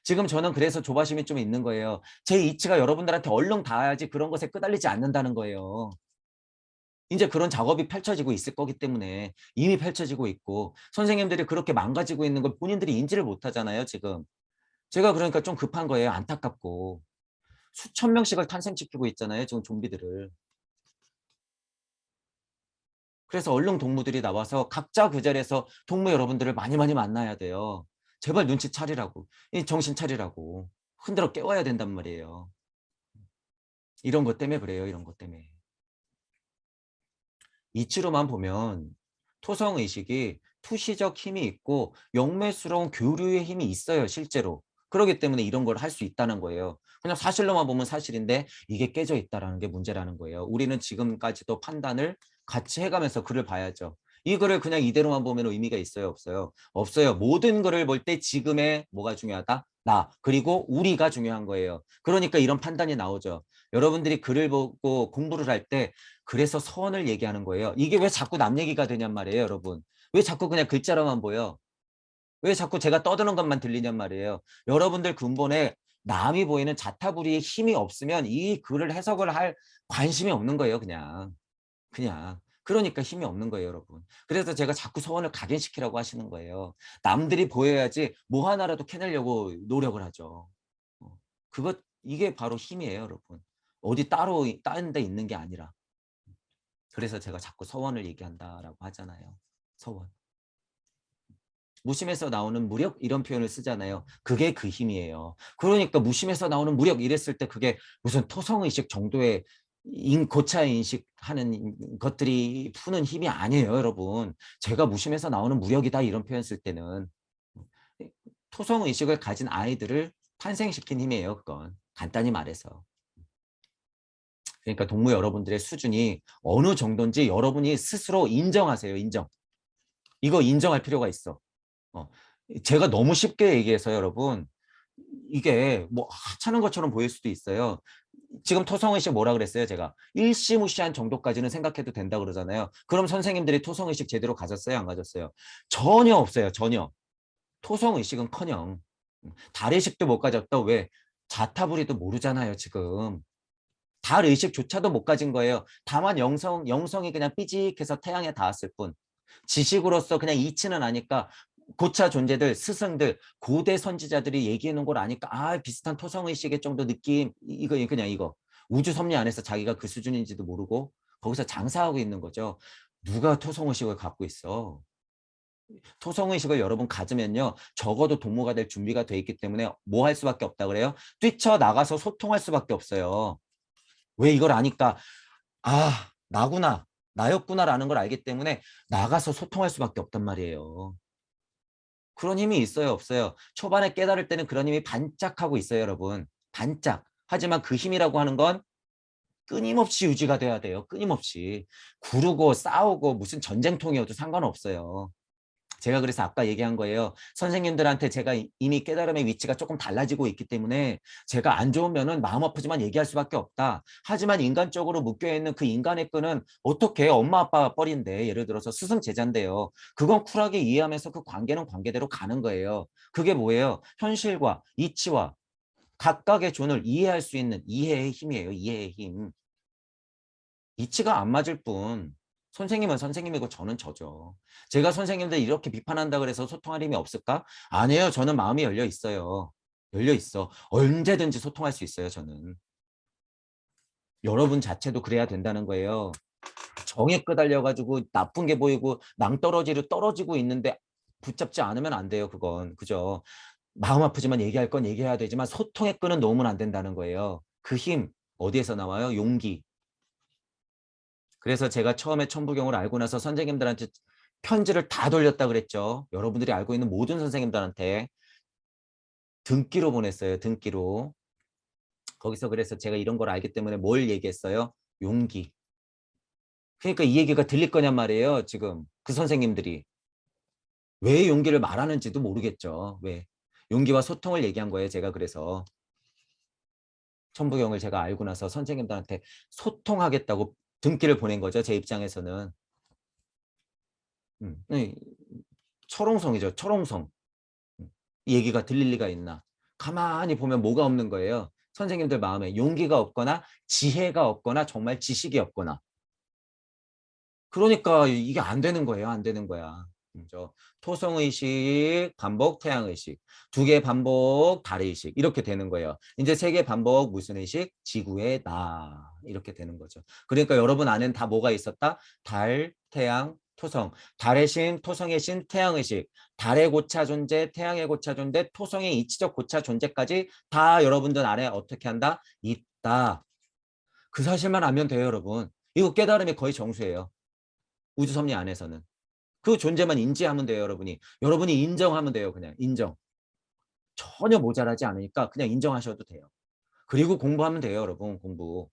지금 저는 그래서 조바심이 좀 있는 거예요. 제 이치가 여러분들한테 얼른 닿아야지 그런 것에 끄달리지 않는다는 거예요. 이제 그런 작업이 펼쳐지고 있을 거기 때문에 이미 펼쳐지고 있고 선생님들이 그렇게 망가지고 있는 걸 본인들이 인지를 못하잖아요, 지금. 제가 그러니까 좀 급한 거예요. 안타깝고. 수천 명씩을 탄생시키고 있잖아요, 지금 좀비들을. 그래서 얼른 동무들이 나와서 각자 그 자리에서 동무 여러분들을 많이 많이 만나야 돼요. 제발 눈치 차리라고. 이 정신 차리라고. 흔들어 깨워야 된단 말이에요. 이런 것 때문에 그래요. 이런 것 때문에. 이치로만 보면 토성의식이 투시적 힘이 있고 영매스러운 교류의 힘이 있어요. 실제로. 그렇기 때문에 이런 걸 할 수 있다는 거예요. 그냥 사실로만 보면 사실인데 이게 깨져 있다는 게 문제라는 거예요. 우리는 지금까지도 판단을 같이 해가면서 글을 봐야죠. 이 글을 그냥 이대로만 보면 의미가 있어요? 없어요? 없어요. 모든 글을 볼 때 지금의 뭐가 중요하다? 나 그리고 우리가 중요한 거예요. 그러니까 이런 판단이 나오죠. 여러분들이 글을 보고 공부를 할때 그래서 서원을 얘기하는 거예요. 이게 왜 자꾸 남 얘기가 되냔 말이에요, 여러분. 왜 자꾸 그냥 글자로만 보여? 왜 자꾸 제가 떠드는 것만 들리냔 말이에요. 여러분들 근본에 남이 보이는 자타부리의 힘이 없으면 이 글을 해석을 할 관심이 없는 거예요, 그냥. 그냥. 그러니까 힘이 없는 거예요, 여러분. 그래서 제가 자꾸 서원을 각인시키라고 하시는 거예요. 남들이 보여야지 뭐 하나라도 캐내려고 노력을 하죠. 그것 이게 바로 힘이에요, 여러분. 어디 따로 다른 데 있는 게 아니라. 그래서 제가 자꾸 서원을 얘기한다라고 하잖아요. 서원. 무심에서 나오는 무력 이런 표현을 쓰잖아요. 그게 그 힘이에요. 그러니까 무심에서 나오는 무력 이랬을 때 그게 무슨 토성의식 정도의 고차 인식하는 것들이 푸는 힘이 아니에요, 여러분. 제가 무심에서 나오는 무력이다 이런 표현 쓸 때는 토성의식을 가진 아이들을 탄생시킨 힘이에요, 그건. 간단히 말해서. 그러니까 동무 여러분들의 수준이 어느 정도인지 여러분이 스스로 인정하세요. 인정. 이거 인정할 필요가 있어. 어. 제가 너무 쉽게 얘기해서 여러분 이게 뭐 하찮은 것처럼 보일 수도 있어요. 지금 토성의식 뭐라 그랬어요? 제가 일시무시한 정도까지는 생각해도 된다 그러잖아요. 그럼 선생님들이 토성의식 제대로 가졌어요? 안 가졌어요? 전혀 없어요. 전혀. 토성의식은커녕 달의식도 못 가졌다. 왜? 자타부리도 모르잖아요. 지금. 달 의식조차도 못 가진 거예요. 다만 영성이 그냥 삐직해서 태양에 닿았을 뿐. 지식으로서 그냥 이치는 아니까 고차 존재들, 스승들, 고대 선지자들이 얘기해 놓은 걸 아니까 비슷한 토성의식의 정도 느낌 이거 그냥 이거. 우주 섭리 안에서 자기가 그 수준인지도 모르고 거기서 장사하고 있는 거죠. 누가 토성의식을 갖고 있어? 토성의식을 여러분 가지면요. 적어도 동무가 될 준비가 돼 있기 때문에 뭐 할 수밖에 없다 그래요? 뛰쳐나가서 소통할 수밖에 없어요. 왜 이걸 아니까 나구나 나였구나라는 걸 알기 때문에 나가서 소통할 수밖에 없단 말이에요. 그런 힘이 있어요 없어요? 초반에 깨달을 때는 그런 힘이 반짝하고 있어요 여러분. 반짝. 하지만 그 힘이라고 하는 건 끊임없이 유지가 돼야 돼요. 끊임없이. 구르고 싸우고 무슨 전쟁통이어도 상관없어요. 제가 그래서 아까 얘기한 거예요. 선생님들한테 제가 이미 깨달음의 위치가 조금 달라지고 있기 때문에 제가 안 좋은 면은 마음 아프지만 얘기할 수밖에 없다. 하지만 인간적으로 묶여있는 그 인간의 끈은 어떻게 엄마 아빠가 뻘인데 예를 들어서 스승 제자인데요. 그건 쿨하게 이해하면서 그 관계는 관계대로 가는 거예요. 그게 뭐예요? 현실과 이치와 각각의 존을 이해할 수 있는 이해의 힘이에요. 이해의 힘. 이치가 안 맞을 뿐 선생님은 선생님이고 저는 저죠. 제가 선생님들 이렇게 비판한다 그래서 소통할 힘이 없을까? 아니에요. 저는 마음이 열려 있어요. 열려 있어. 언제든지 소통할 수 있어요. 저는. 여러분 자체도 그래야 된다는 거예요. 정에 끄달려가지고 나쁜 게 보이고 낭떠러지로 떨어지고 있는데 붙잡지 않으면 안 돼요. 그건. 그죠? 마음 아프지만 얘기할 건 얘기해야 되지만 소통의 끈은 놓으면 안 된다는 거예요. 그 힘 어디에서 나와요? 용기. 그래서 제가 처음에 천부경을 알고 나서 선생님들한테 편지를 다 돌렸다 그랬죠. 여러분들이 알고 있는 모든 선생님들한테 등기로 보냈어요. 등기로. 거기서 그래서 제가 이런 걸 알기 때문에 뭘 얘기했어요? 용기. 그러니까 이 얘기가 들릴 거냔 말이에요. 지금 그 선생님들이. 왜 용기를 말하는지도 모르겠죠. 왜. 용기와 소통을 얘기한 거예요. 제가 그래서. 천부경을 제가 알고 나서 선생님들한테 소통하겠다고 등기를 보낸 거죠. 제 입장에서는. 네, 철옹성이죠. 철옹성. 이 얘기가 들릴 리가 있나. 가만히 보면 뭐가 없는 거예요. 선생님들 마음에 용기가 없거나 지혜가 없거나 정말 지식이 없거나 그러니까 이게 안 되는 거예요. 안 되는 거야. 저 토성의식, 반복, 태양의식. 2개 반복, 달의식. 이렇게 되는 거예요. 이제 3개 반복, 무슨 의식? 지구의 나. 이렇게 되는 거죠. 그러니까 여러분 안에는 다 뭐가 있었다? 달, 태양, 토성. 달의 신, 토성의 신, 태양의 식. 달의 고차 존재, 태양의 고차 존재, 토성의 이치적 고차 존재까지 다 여러분들 안에 어떻게 한다? 있다. 그 사실만 알면 돼요, 여러분. 이거 깨달음이 거의 정수예요. 우주 섭리 안에서는. 그 존재만 인지하면 돼요, 여러분이. 여러분이 인정하면 돼요, 그냥. 인정. 전혀 모자라지 않으니까 그냥 인정하셔도 돼요. 그리고 공부하면 돼요, 여러분. 공부.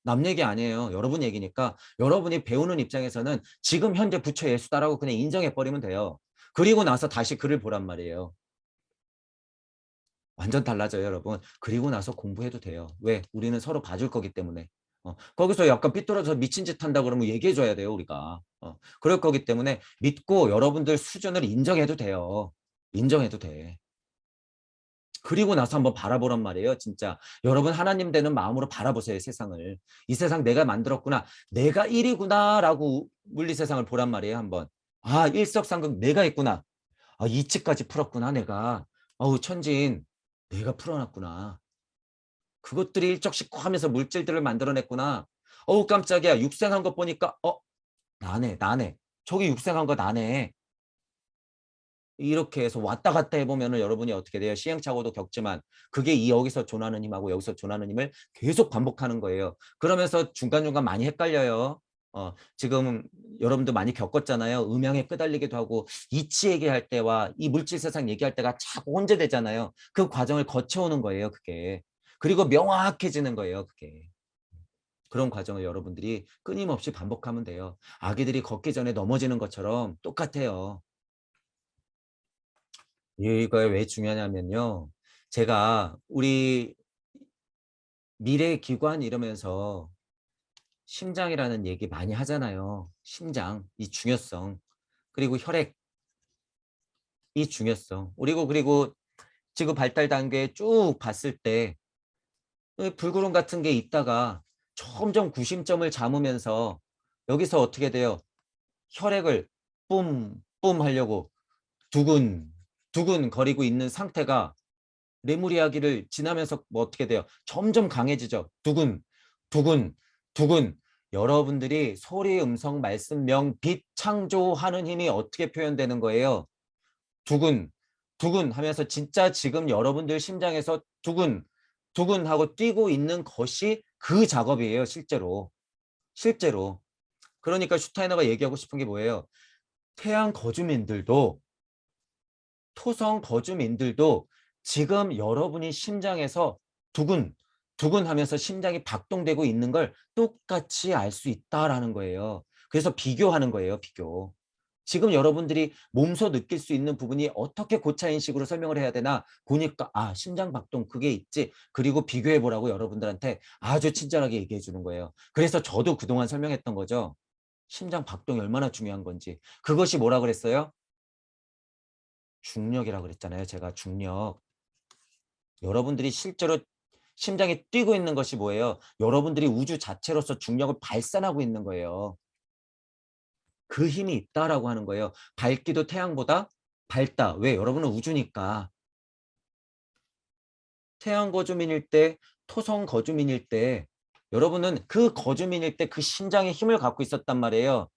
남 얘기 아니에요. 여러분 얘기니까 여러분이 배우는 입장에서는 지금 현재 부처 예수다라고 그냥 인정해버리면 돼요. 그리고 나서 다시 글을 보란 말이에요. 완전 달라져요, 여러분. 그리고 나서 공부해도 돼요. 왜? 우리는 서로 봐줄 거기 때문에. 거기서 약간 삐뚤어져 미친 짓 한다 그러면 얘기해줘야 돼요, 우리가. 그럴 거기 때문에 믿고 여러분들 수준을 인정해도 돼요. 인정해도 돼. 그리고 나서 한번 바라보란 말이에요, 진짜. 여러분 하나님 되는 마음으로 바라보세요, 세상을. 이 세상 내가 만들었구나. 내가 일이구나 라고 물리 세상을 보란 말이에요, 한번. 아, 일석삼극 내가 있구나. 아, 이치까지 풀었구나, 내가. 어우, 천진. 내가 풀어놨구나. 그것들이 일적식고 하면서 물질들을 만들어냈구나. 어우, 깜짝이야. 육생한 것 보니까 나네. 저기 육생한 거 나네. 이렇게 해서 왔다 갔다 해보면은 여러분이 어떻게 돼요? 시행착오도 겪지만 그게 여기서 존하는 힘하고 여기서 존하는 힘을 계속 반복하는 거예요. 그러면서 중간중간 많이 헷갈려요. 지금 여러분도 많이 겪었잖아요. 음양에 끄달리기도 하고 이치 얘기할 때와 이 물질 세상 얘기할 때가 자꾸 혼재되잖아요. 그 과정을 거쳐오는 거예요, 그게. 그리고 명확해지는 거예요, 그게. 그런 과정을 여러분들이 끊임없이 반복하면 돼요. 아기들이 걷기 전에 넘어지는 것처럼 똑같아요. 이거 왜 중요하냐면요. 제가 우리 미래기관 이러면서 심장이라는 얘기 많이 하잖아요. 심장, 이 중요성. 그리고 혈액, 이 중요성. 그리고 지구 발달 단계 쭉 봤을 때 불구름 같은 게 있다가 점점 구심점을 잡으면서 여기서 어떻게 돼요? 혈액을 뿜뿜 하려고 두근 두근 거리고 있는 상태가 레무리아기를 지나면서 뭐 어떻게 돼요? 점점 강해지죠. 두근, 두근, 두근. 여러분들이 소리, 음성, 말씀, 명, 빛 창조하는 힘이 어떻게 표현되는 거예요? 두근, 두근 하면서 진짜 지금 여러분들 심장에서 두근, 두근 하고 뛰고 있는 것이 그 작업이에요, 실제로. 실제로. 그러니까 슈타이너가 얘기하고 싶은 게 뭐예요? 태양 거주민들도 토성 거주민들도 지금 여러분이 심장에서 두근 두근 하면서 심장이 박동되고 있는 걸 똑같이 알 수 있다라는 거예요. 그래서 비교하는 거예요, 비교. 지금 여러분들이 몸소 느낄 수 있는 부분이 어떻게 고차인식으로 설명을 해야 되나 보니까 아, 심장 박동 그게 있지. 그리고 비교해 보라고 여러분들한테 아주 친절하게 얘기해 주는 거예요. 그래서 저도 그동안 설명했던 거죠. 심장 박동이 얼마나 중요한 건지. 그것이 뭐라 그랬어요? 중력이라고 그랬잖아요. 제가 중력. 여러분들이 실제로 심장이 뛰고 있는 것이 뭐예요? 여러분들이 우주 자체로서 중력을 발산하고 있는 거예요. 그 힘이 있다라고 하는 거예요. 밝기도 태양보다 밝다. 왜? 여러분은 우주니까. 태양 거주민일 때, 토성 거주민일 때 여러분은 그 거주민일 때 그 심장의 힘을 갖고 있었단 말이에요.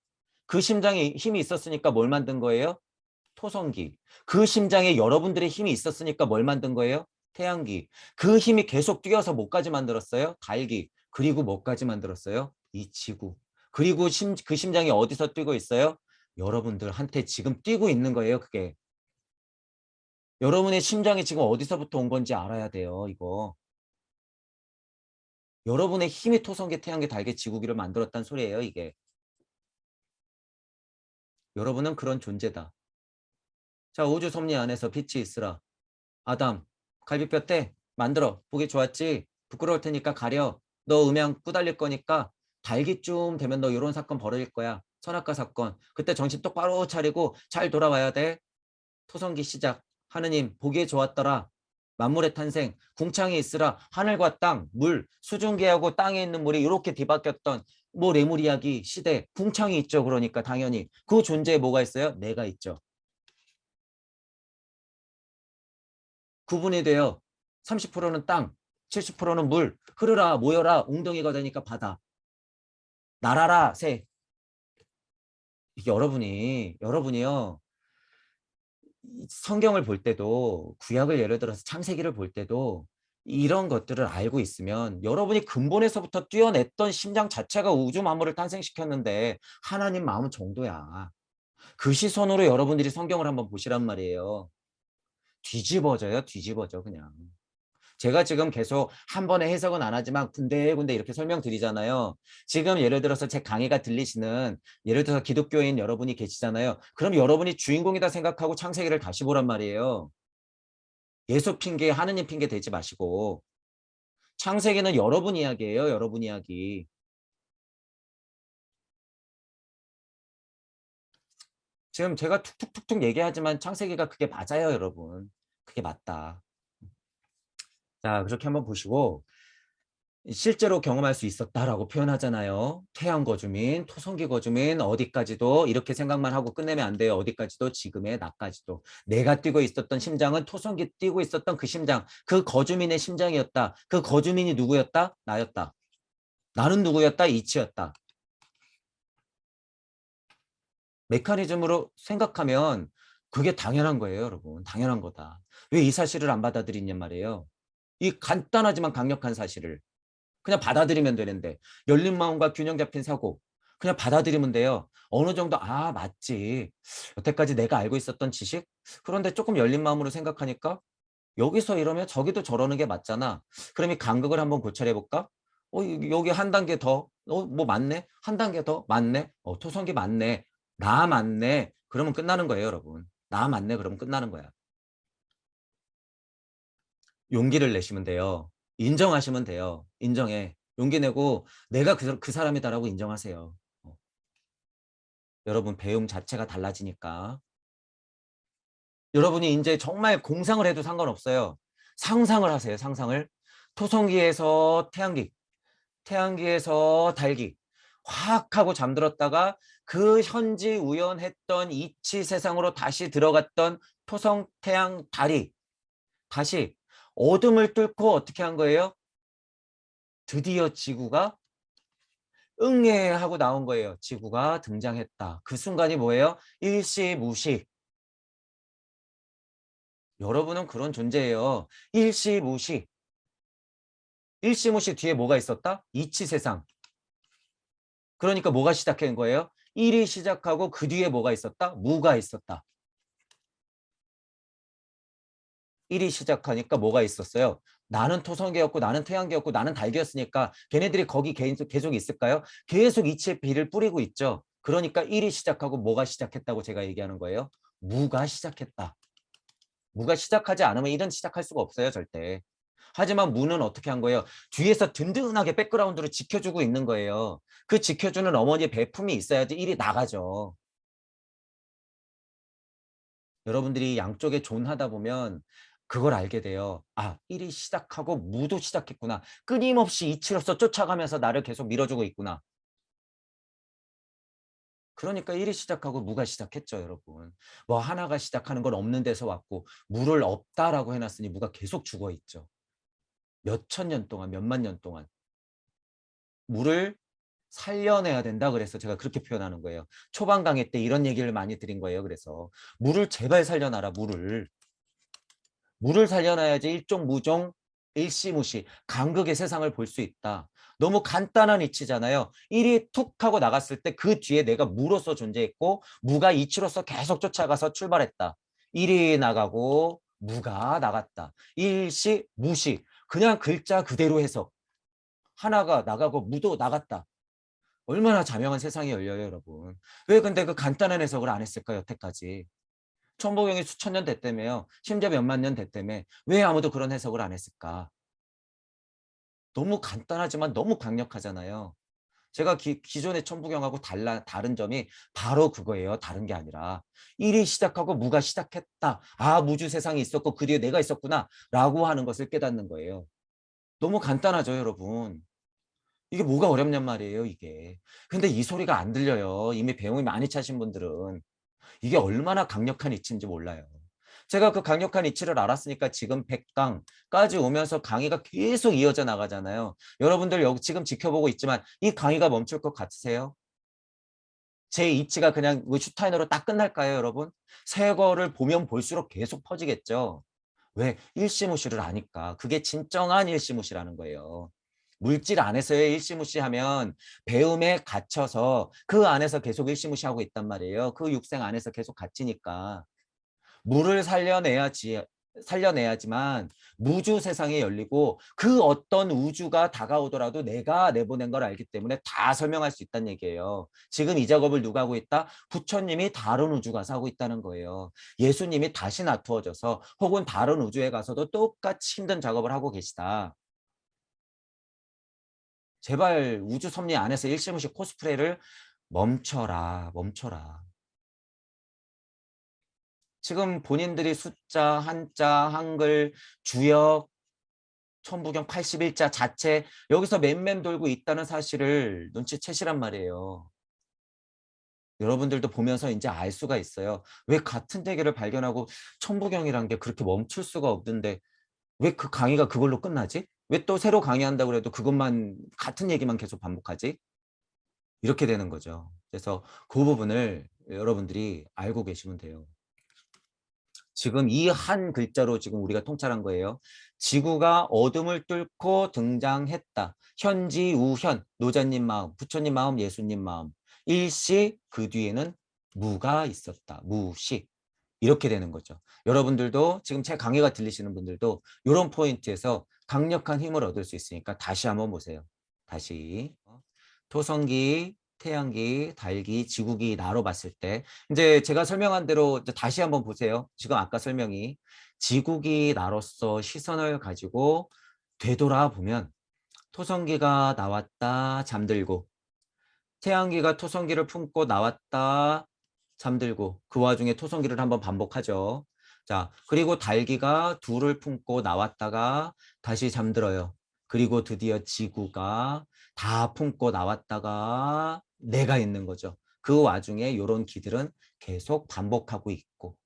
그 심장에 힘이 있었으니까 뭘 만든 거예요? 토성기. 그 심장에 여러분들의 힘이 있었으니까 뭘 만든 거예요? 태양기. 그 힘이 계속 뛰어서 뭐까지 만들었어요? 달기. 그리고 뭐까지 만들었어요? 이 지구. 그리고 그 심장이 어디서 뛰고 있어요? 여러분들한테 지금 뛰고 있는 거예요, 그게. 여러분의 심장이 지금 어디서부터 온 건지 알아야 돼요, 이거. 여러분의 힘이 토성계, 태양계, 달계, 지구기를 만들었다는 소리예요, 이게. 여러분은 그런 존재다. 자, 우주 섭리 안에서 빛이 있으라. 아담, 갈비뼈 때 만들어. 보기 좋았지? 부끄러울 테니까 가려. 너 음양 꾸달릴 거니까 달기쯤 되면 너 이런 사건 벌어질 거야. 선악과 사건. 그때 정신 똑바로 차리고 잘 돌아와야 돼. 토성기 시작. 하느님 보기에 좋았더라. 만물의 탄생. 궁창이 있으라. 하늘과 땅, 물, 수증기하고 땅에 있는 물이 이렇게 뒤바뀌었던 뭐 레무리아기 시대 궁창이 있죠. 그러니까 당연히 그 존재에 뭐가 있어요? 내가 있죠. 구분이 돼요. 30%는 땅, 70%는 물. 흐르라 모여라 웅덩이가 되니까 바다. 날아라 새. 여러분이요. 성경을 볼 때도 구약을 예를 들어서 창세기를 볼 때도 이런 것들을 알고 있으면 여러분이 근본에서부터 뛰어냈던 심장 자체가 우주 만물을 탄생시켰는데 하나님 마음 정도야. 그 시선으로 여러분들이 성경을 한번 보시란 말이에요. 뒤집어져요. 뒤집어져 그냥. 제가 지금 계속 한 번에 해석은 안 하지만 군데군데 이렇게 설명드리잖아요. 지금 예를 들어서 제 강의가 들리시는 예를 들어서 기독교인 여러분이 계시잖아요. 그럼 여러분이 주인공이다 생각하고 창세기를 다시 보란 말이에요. 예수 핑계, 하느님 핑계 대지 마시고. 창세기는 여러분 이야기예요. 여러분 이야기. 지금 제가 툭툭툭툭 얘기하지만 창세기가 그게 맞아요, 여러분. 그게 맞다. 자, 그렇게 한번 보시고 실제로 경험할 수 있었다라고 표현하잖아요. 태양 거주민, 토성기 거주민 어디까지도 이렇게 생각만 하고 끝내면 안 돼요. 어디까지도 지금의 나까지도. 내가 뛰고 있었던 심장은 토성기 뛰고 있었던 그 심장, 그 거주민의 심장이었다. 그 거주민이 누구였다? 나였다. 나는 누구였다? 이치였다. 메커니즘으로 생각하면 그게 당연한 거예요, 여러분. 당연한 거다. 왜 이 사실을 안 받아들이냔 말이에요. 이 간단하지만 강력한 사실을. 그냥 받아들이면 되는데 열린 마음과 균형 잡힌 사고 그냥 받아들이면 돼요. 어느 정도 맞지. 여태까지 내가 알고 있었던 지식 그런데 조금 열린 마음으로 생각하니까 여기서 이러면 저기도 저러는 게 맞잖아. 그럼 이 간극을 한번 고찰해 볼까? 여기 한 단계 더. 뭐 맞네. 한 단계 더 맞네. 토성기 맞네. 나 맞네. 그러면 끝나는 거예요, 여러분. 나 맞네. 그러면 끝나는 거야. 용기를 내시면 돼요. 인정하시면 돼요. 인정해. 용기 내고 내가 그 사람이다라고 인정하세요. 어, 여러분 배움 자체가 달라지니까. 여러분이 이제 정말 공상을 해도 상관없어요. 상상을 하세요. 상상을. 토성기에서 태양기, 태양기에서 달기. 확 하고 잠들었다가 그 현지 우연했던 이치 세상으로 다시 들어갔던 토성, 태양, 달이 다시 어둠을 뚫고 어떻게 한 거예요? 드디어 지구가 응애하고 나온 거예요. 지구가 등장했다. 그 순간이 뭐예요? 일시무시. 여러분은 그런 존재예요. 일시무시. 일시무시 뒤에 뭐가 있었다? 이치세상. 그러니까 뭐가 시작한 거예요? 일이 시작하고 그 뒤에 뭐가 있었다? 무가 있었다. 일이 시작하니까 뭐가 있었어요? 나는 토성계였고 나는 태양계였고 나는 달계였으니까 걔네들이 거기 계속 있을까요? 계속 이치의 비를 뿌리고 있죠. 그러니까 일이 시작하고 뭐가 시작했다고 제가 얘기하는 거예요? 무가 시작했다. 무가 시작하지 않으면 일은 시작할 수가 없어요, 절대. 하지만 무는 어떻게 한 거예요? 뒤에서 든든하게 백그라운드로 지켜주고 있는 거예요. 그 지켜주는 어머니의 배품이 있어야지 일이 나가죠. 여러분들이 양쪽에 존하다 보면 그걸 알게 돼요. 일이 시작하고 무도 시작했구나. 끊임없이 이치로서 쫓아가면서 나를 계속 밀어주고 있구나. 그러니까 일이 시작하고 무가 시작했죠, 여러분. 뭐 하나가 시작하는 건 없는 데서 왔고 무를 없다라고 해놨으니 무가 계속 죽어 있죠. 몇 천 년 동안, 몇만 년 동안. 물을 살려내야 된다 그래서 제가 그렇게 표현하는 거예요. 초반 강의 때 이런 얘기를 많이 드린 거예요. 그래서 물을 제발 살려놔라. 물을 살려놔야지 일종무종 일시무시 간극의 세상을 볼 수 있다. 너무 간단한 이치잖아요. 일이 툭 하고 나갔을 때 그 뒤에 내가 무로서 존재했고 무가 이치로서 계속 쫓아가서 출발했다. 일이 나가고 무가 나갔다. 일시 무시 그냥 글자 그대로 해석. 하나가 나가고 무도 나갔다. 얼마나 자명한 세상이 열려요, 여러분. 왜 근데 그 간단한 해석을 안 했을까, 여태까지. 천보경이 수천 년 됐다며요. 심지어 몇만 년 됐다며. 왜 아무도 그런 해석을 안 했을까? 너무 간단하지만 너무 강력하잖아요. 제가 기존의 천부경하고 다른 점이 바로 그거예요. 다른 게 아니라. 일이 시작하고 무가 시작했다. 무주 세상이 있었고 그 뒤에 내가 있었구나. 라고 하는 것을 깨닫는 거예요. 너무 간단하죠, 여러분. 이게 뭐가 어렵냔 말이에요, 이게. 근데 이 소리가 안 들려요. 이미 배움이 많이 차신 분들은. 이게 얼마나 강력한 이치인지 몰라요. 제가 그 강력한 이치를 알았으니까 지금 100강까지 오면서 강의가 계속 이어져 나가잖아요. 여러분들 여기 지금 지켜보고 있지만 이 강의가 멈출 것 같으세요? 제 이치가 그냥 슈타인으로 딱 끝날까요, 여러분? 새 거를 보면 볼수록 계속 퍼지겠죠. 왜? 일시무시를 아니까. 그게 진정한 일시무시라는 거예요. 물질 안에서의 일시무시하면 배움에 갇혀서 그 안에서 계속 일시무시하고 있단 말이에요. 그 육생 안에서 계속 갇히니까. 물을 살려내야지만 무주 세상이 열리고 그 어떤 우주가 다가오더라도 내가 내보낸 걸 알기 때문에 다 설명할 수 있다는 얘기예요. 지금 이 작업을 누가 하고 있다? 부처님이 다른 우주 가서 하고 있다는 거예요. 예수님이 다시 나투어져서 혹은 다른 우주에 가서도 똑같이 힘든 작업을 하고 계시다. 제발 우주 섭리 안에서 일시무시 코스프레를 멈춰라. 멈춰라. 지금 본인들이 숫자, 한자, 한글, 주역, 천부경 81자 자체 여기서 맴맴 돌고 있다는 사실을 눈치채시란 말이에요. 여러분들도 보면서 이제 알 수가 있어요. 왜 같은 대결을 발견하고 천부경이란 게 그렇게 멈출 수가 없는데 왜 그 강의가 그걸로 끝나지? 왜 또 새로 강의한다고 해도 그것만 같은 얘기만 계속 반복하지? 이렇게 되는 거죠. 그래서 그 부분을 여러분들이 알고 계시면 돼요. 지금 이 한 글자로 지금 우리가 통찰한 거예요. 지구가 어둠을 뚫고 등장했다. 현지 우현, 노자님 마음, 부처님 마음, 예수님 마음. 일시 그 뒤에는 무가 있었다. 무시. 이렇게 되는 거죠. 여러분들도 지금 제 강의가 들리시는 분들도 이런 포인트에서 강력한 힘을 얻을 수 있으니까 다시 한번 보세요. 다시. 토성기, 태양기, 달기, 지구기 나로 봤을 때 이제 제가 설명한 대로 이제 다시 한번 보세요. 지금 아까 설명이 지구기 나로서 시선을 가지고 되돌아보면 토성기가 나왔다 잠들고 태양기가 토성기를 품고 나왔다 잠들고 그 와중에 토성기를 한번 반복하죠. 자, 그리고 달기가 둘을 품고 나왔다가 다시 잠들어요. 그리고 드디어 지구가 다 품고 나왔다가 내가 있는 거죠. 그 와중에 이런 기들은 계속 반복하고 있고,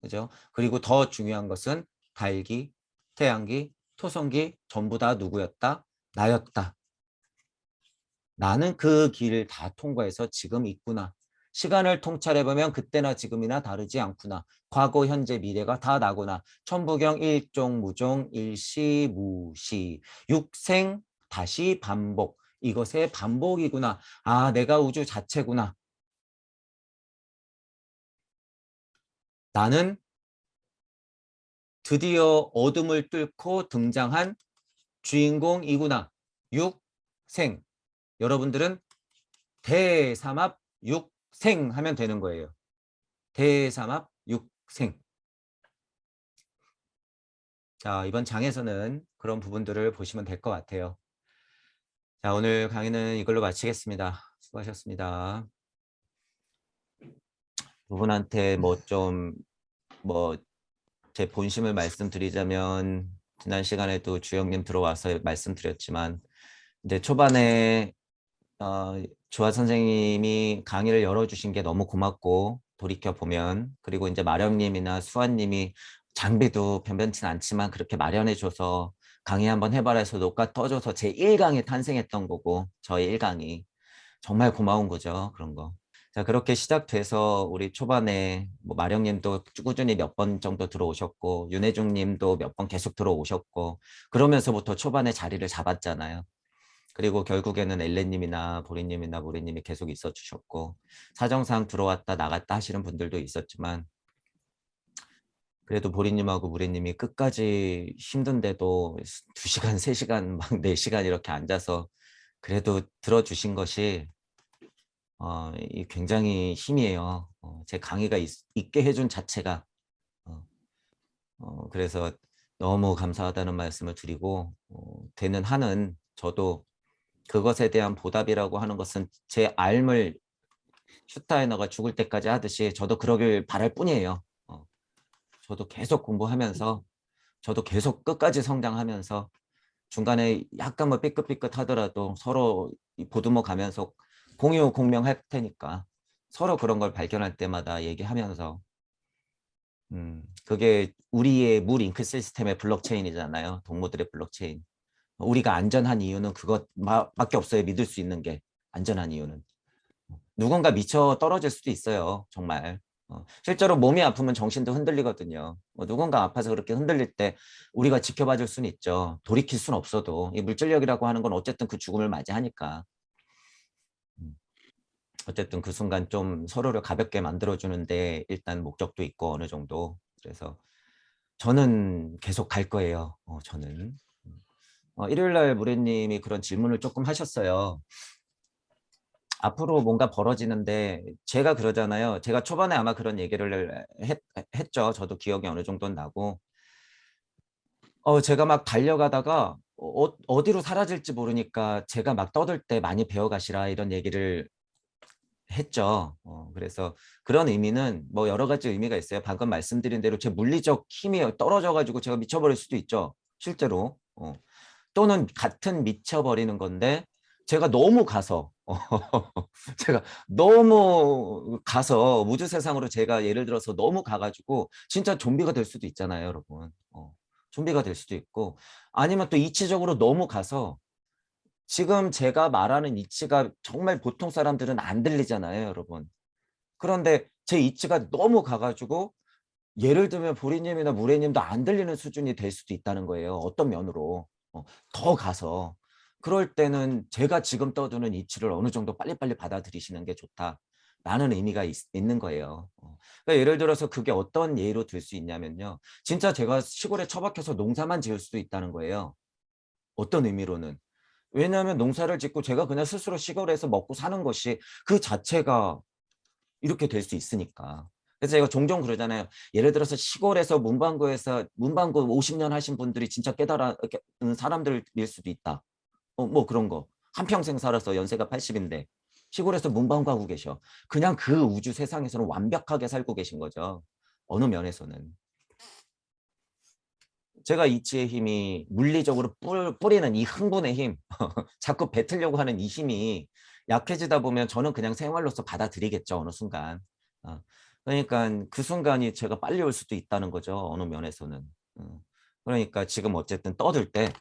그죠? 그리고 더 중요한 것은 달기, 태양기, 토성기 전부 다 누구였다? 나였다. 나는 그 길을 다 통과해서 지금 있구나. 시간을 통찰해보면 그때나 지금이나 다르지 않구나. 과거, 현재, 미래가 다 나구나. 천부경 일종, 무종, 일시, 무시. 육생, 다시 반복. 이것의 반복이구나. 아, 내가 우주 자체구나. 나는 드디어 어둠을 뚫고 등장한 주인공이구나. 육생. 여러분들은 대삼합 육생 하면 되는 거예요. 대삼합 육생. 자, 이번 장에서는 그런 부분들을 보시면 될 것 같아요. 자, 오늘 강의는 이걸로 마치겠습니다. 수고하셨습니다. 두 분한테 뭐 제 본심을 말씀드리자면 지난 시간에도 주영님 들어와서 말씀드렸지만 이제 초반에 조아 선생님이 강의를 열어주신 게 너무 고맙고 돌이켜 보면 그리고 이제 마령님이나 수아님이 장비도 변변치 않지만 그렇게 마련해줘서 강의 한번 해봐라 해서 녹화 떠줘서 제 1강이 탄생했던 거고 저의 1강이 정말 고마운 거죠. 그런 거. 자, 그렇게 시작돼서 우리 초반에 뭐 마령님도 꾸준히 몇 번 정도 들어오셨고 윤혜중 님도 몇 번 계속 들어오셨고 그러면서부터 초반에 자리를 잡았잖아요. 그리고 결국에는 엘레님이나 보리님이나 모리님이 계속 있어 주셨고 사정상 들어왔다 나갔다 하시는 분들도 있었지만 그래도 보리님하고 모리님이 끝까지 힘든데도 2시간, 3시간, 막 4시간 이렇게 앉아서 그래도 들어주신 것이 굉장히 힘이에요. 제 강의가 있게 해준 자체가 그래서 너무 감사하다는 말씀을 드리고 되는 한은 저도 그것에 대한 보답이라고 하는 것은 제 삶을 슈타이너가 죽을 때까지 하듯이 저도 그러길 바랄 뿐이에요. 저도 계속 공부하면서 저도 계속 끝까지 성장하면서 중간에 약간 뭐 삐끗삐끗 하더라도 서로 보듬어 가면서 공유 공명할 테니까 서로 그런 걸 발견할 때마다 얘기하면서 그게 우리의 물 잉크 시스템의 블록체인이잖아요. 동무들의 블록체인. 우리가 안전한 이유는 그것밖에 없어요. 믿을 수 있는 게 안전한 이유는. 누군가 미쳐 떨어질 수도 있어요. 정말. 실제로 몸이 아프면 정신도 흔들리거든요. 누군가 아파서 그렇게 흔들릴 때 우리가 지켜봐 줄 수는 있죠. 돌이킬 수는 없어도 이 물질력이라고 하는 건 어쨌든 그 죽음을 맞이하니까. 어쨌든 그 순간 좀 서로를 가볍게 만들어주는데 일단 목적도 있고 어느 정도. 그래서 저는 계속 갈 거예요. 저는. 일요일 날 무래님이 그런 질문을 조금 하셨어요. 앞으로 뭔가 벌어지는데 제가 그러잖아요. 제가 초반에 아마 그런 얘기를 했죠. 저도 기억이 어느 정도는 나고. 제가 막 달려가다가 어디로 사라질지 모르니까 제가 막 떠들 때 많이 배워가시라 이런 얘기를 했죠. 그래서 그런 의미는 뭐 여러 가지 의미가 있어요. 방금 말씀드린 대로 제 물리적 힘이 떨어져가지고 제가 미쳐버릴 수도 있죠. 실제로. 또는 같은 미쳐버리는 건데 제가 너무 가서 제가 너무 가서 우주 세상으로 제가 예를 들어서 너무 가가지고 진짜 좀비가 될 수도 있잖아요, 여러분. 좀비가 될 수도 있고 아니면 또 이치적으로 너무 가서 지금 제가 말하는 이치가 정말 보통 사람들은 안 들리잖아요, 여러분. 그런데 제 이치가 너무 가가지고 예를 들면 보리님이나 무래님도 안 들리는 수준이 될 수도 있다는 거예요. 어떤 면으로. 더 가서. 그럴 때는 제가 지금 떠드는 이치를 어느 정도 빨리빨리 받아들이시는 게 좋다라는 의미가 있는 거예요. 그러니까 예를 들어서 그게 어떤 예로 들 수 있냐면요. 진짜 제가 시골에 처박혀서 농사만 지을 수도 있다는 거예요. 어떤 의미로는. 왜냐하면 농사를 짓고 제가 그냥 스스로 시골에서 먹고 사는 것이 그 자체가 이렇게 될 수 있으니까. 그래서 제가 종종 그러잖아요. 예를 들어서 시골에서 문방구 50년 하신 분들이 진짜 깨달은 사람들일 수도 있다. 뭐 그런 거. 한평생 살아서 연세가 80인데 시골에서 문방구 하고 계셔. 그냥 그 우주 세상에서는 완벽하게 살고 계신 거죠. 어느 면에서는. 제가 이치의 힘이 물리적으로 뿌리는 이 흥분의 힘, 자꾸 뱉으려고 하는 이 힘이 약해지다 보면 저는 그냥 생활로서 받아들이겠죠, 어느 순간. 어, 그러니까 그 순간이 제가 빨리 올 수도 있다는 거죠, 어느 면에서는. 그러니까 지금 어쨌든 떠들 때,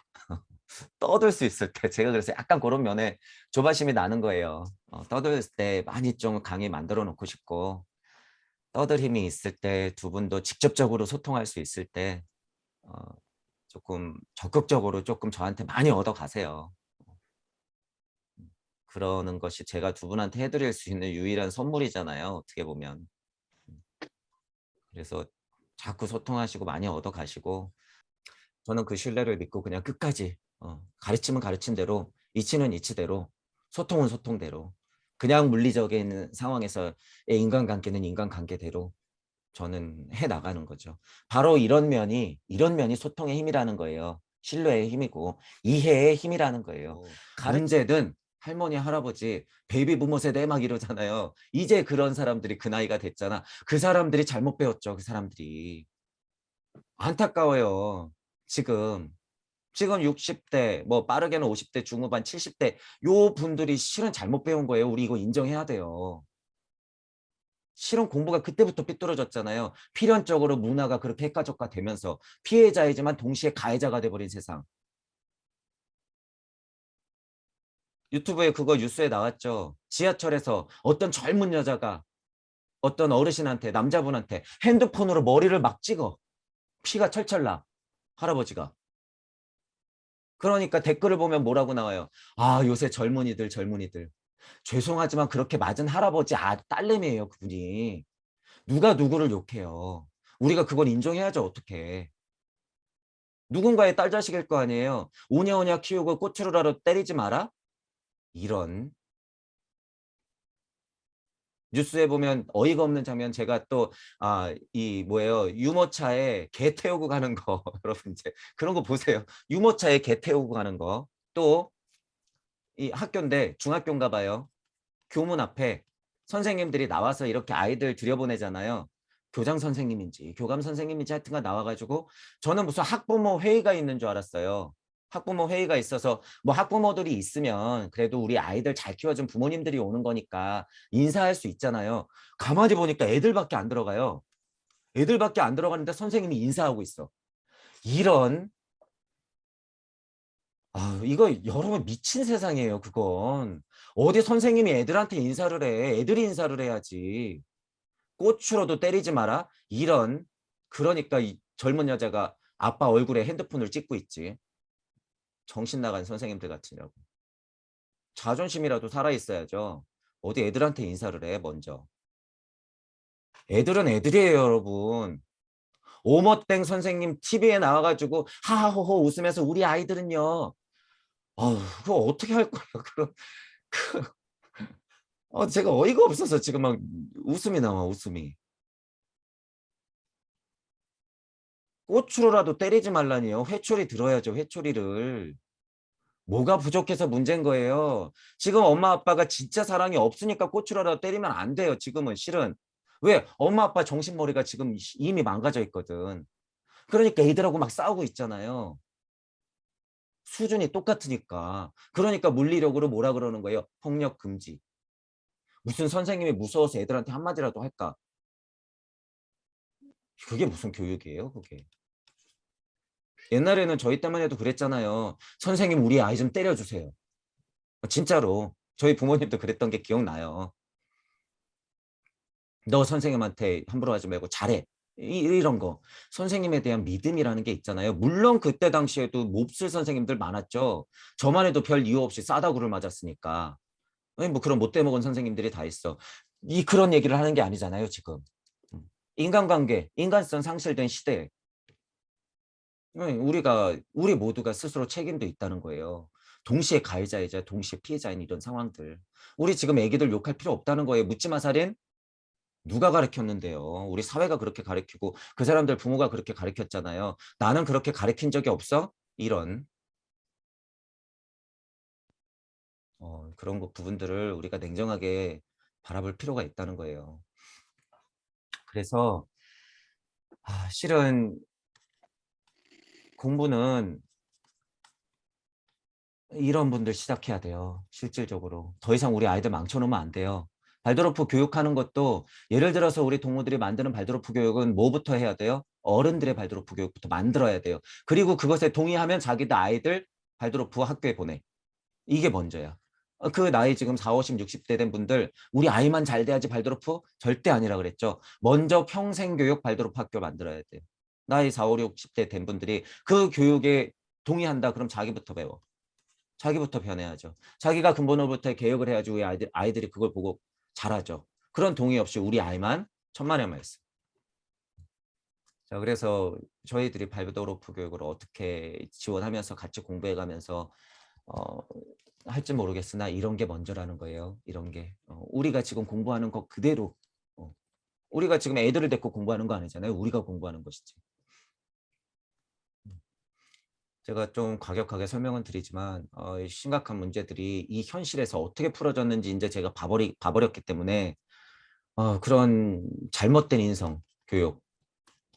떠들 수 있을 때, 제가 그래서 약간 그런 면에 조바심이 나는 거예요. 떠들 때 많이 좀 강의 만들어 놓고 싶고, 떠들 힘이 있을 때 두 분도 직접적으로 소통할 수 있을 때, 어, 조금 적극적으로 조금 저한테 많이 얻어가세요. 그러는 것이 제가 두 분한테 해드릴 수 있는 유일한 선물이잖아요. 어떻게 보면. 그래서 자꾸 소통하시고 많이 얻어가시고 저는 그 신뢰를 믿고 그냥 끝까지 가르침은 가르침대로 이치는 이치대로 소통은 소통대로 그냥 물리적인 상황에서의 인간관계는 인간관계대로 저는 해 나가는 거죠. 바로 이런 면이 소통의 힘이라는 거예요. 신뢰의 힘이고 이해의 힘이라는 거예요. 문제든 할머니, 할아버지, 베이비 부모 세대 막 이러잖아요. 이제 그런 사람들이 그 나이가 됐잖아. 그 사람들이 잘못 배웠죠. 그 사람들이. 안타까워요. 지금. 지금 60대, 뭐 빠르게는 50대 중후반, 70대 요 분들이 실은 잘못 배운 거예요. 우리 이거 인정해야 돼요. 실은 공부가 그때부터 삐뚤어졌잖아요. 필연적으로 문화가 그렇게 핵가족화 되면서 피해자이지만 동시에 가해자가 돼버린 세상. 유튜브에 그거 뉴스에 나왔죠. 지하철에서 어떤 젊은 여자가 어떤 어르신한테 남자분한테 핸드폰으로 머리를 막 찍어. 피가 철철 나. 할아버지가. 그러니까 댓글을 보면 뭐라고 나와요. 아 요새 젊은이들. 죄송하지만 그렇게 맞은 할아버지 딸내미예요 그분이. 누가 누구를 욕해요. 우리가 그걸 인정해야죠 어떻게. 누군가의 딸 자식일 거 아니에요. 오냐오냐 키우고 꼬투리라로 때리지 마라? 이런. 뉴스에 보면 어이가 없는 장면 제가 또 이 뭐예요 유모차에 개 태우고 가는 거 여러분 이제 그런 거 보세요. 유모차에 개 태우고 가는 거. 또 이 학교인데 중학교인가 봐요. 교문 앞에 선생님들이 나와서 이렇게 아이들 들여보내잖아요. 교장 선생님인지 교감 선생님인지 하여튼간 나와가지고 저는 무슨 학부모 회의가 있는 줄 알았어요. 학부모 회의가 있어서 뭐 학부모들이 있으면 그래도 우리 아이들 잘 키워준 부모님들이 오는 거니까 인사할 수 있잖아요. 가만히 보니까 애들밖에 안 들어가요. 애들밖에 안 들어가는데 선생님이 인사하고 있어. 이런 이거 여러분 미친 세상이에요. 그건 어디 선생님이 애들한테 인사를 해. 애들이 인사를 해야지. 꽃으로도 때리지 마라. 이런 그러니까 이 젊은 여자가 아빠 얼굴에 핸드폰을 찍고 있지. 정신 나간 선생님들 같으냐고. 자존심이라도 살아있어야죠. 어디 애들한테 인사를 해 먼저. 애들은 애들이에요 여러분. 오머땡 선생님 TV에 나와가지고 하하호호 웃으면서 우리 아이들은요. 그거 어떻게 할 거예요. 그럼 제가 어이가 없어서 지금 막 웃음이 나와 웃음이. 꽃으로라도 때리지 말라니요. 회초리 들어야죠 회초리를. 뭐가 부족해서 문제인 거예요. 지금 엄마 아빠가 진짜 사랑이 없으니까 꽃으로라도 때리면 안 돼요. 지금은 실은. 왜? 엄마 아빠 정신머리가 지금 이미 망가져 있거든. 그러니까 애들하고 막 싸우고 있잖아요. 수준이 똑같으니까. 그러니까 물리력으로 뭐라 그러는 거예요? 폭력 금지. 무슨 선생님이 무서워서 애들한테 한마디라도 할까? 그게 무슨 교육이에요, 그게. 옛날에는 저희 때만 해도 그랬잖아요. 선생님 우리 아이 좀 때려주세요. 진짜로. 저희 부모님도 그랬던 게 기억나요. 너 선생님한테 함부로 하지 말고 잘해. 이런 거. 선생님에 대한 믿음이라는 게 있잖아요. 물론 그때 당시에도 몹쓸 선생님들 많았죠. 저만 해도 별 이유 없이 싸다구를 맞았으니까. 아니, 뭐 그런 못돼 먹은 선생님들이 다 있어. 그런 얘기를 하는 게 아니잖아요, 지금. 인간관계, 인간성 상실된 시대에 우리 모두가 스스로 책임도 있다는 거예요. 동시에 가해자이자 동시에 피해자인 이런 상황들. 우리 지금 애기들 욕할 필요 없다는 거예요. 묻지마 살인 누가 가르쳤는데요. 우리 사회가 그렇게 가르치고 그 사람들 부모가 그렇게 가르쳤잖아요. 나는 그렇게 가르친 적이 없어? 이런 그런 부분들을 우리가 냉정하게 바라볼 필요가 있다는 거예요. 그래서 실은 공부는 이런 분들 시작해야 돼요. 실질적으로. 더 이상 우리 아이들 망쳐놓으면 안 돼요. 발도르프 교육하는 것도 예를 들어서 우리 동무들이 만드는 발도르프 교육은 뭐부터 해야 돼요? 어른들의 발도르프 교육부터 만들어야 돼요. 그리고 그것에 동의하면 자기들 아이들 발도르프 학교에 보내. 이게 먼저야. 그 나이 지금 4, 50, 60대 된 분들 우리 아이만 잘 돼야지 발도르프? 절대 아니라 그랬죠. 먼저 평생교육 발도르프 학교 만들어야 돼요. 나이 4, 5, 60대 된 분들이 그 교육에 동의한다 그럼 자기부터 배워. 자기부터 변해야죠. 자기가 근본으로부터 개혁을 해야지 우리 아이들이 그걸 보고 잘하죠. 그런 동의 없이 우리 아이만 천만의 말씀. 자, 그래서 저희들이 발도르프 교육을 어떻게 지원하면서 같이 공부해가면서 할지 모르겠으나 이런 게 먼저라는 거예요. 이런 게 우리가 지금 공부하는 거 그대로 우리가 지금 애들을 데리고 공부하는 거 아니잖아요. 우리가 공부하는 것이지. 제가 좀 과격하게 설명은 드리지만 심각한 문제들이 이 현실에서 어떻게 풀어졌는지 이제 제가 봐버렸기 때문에 그런 잘못된 인성, 교육,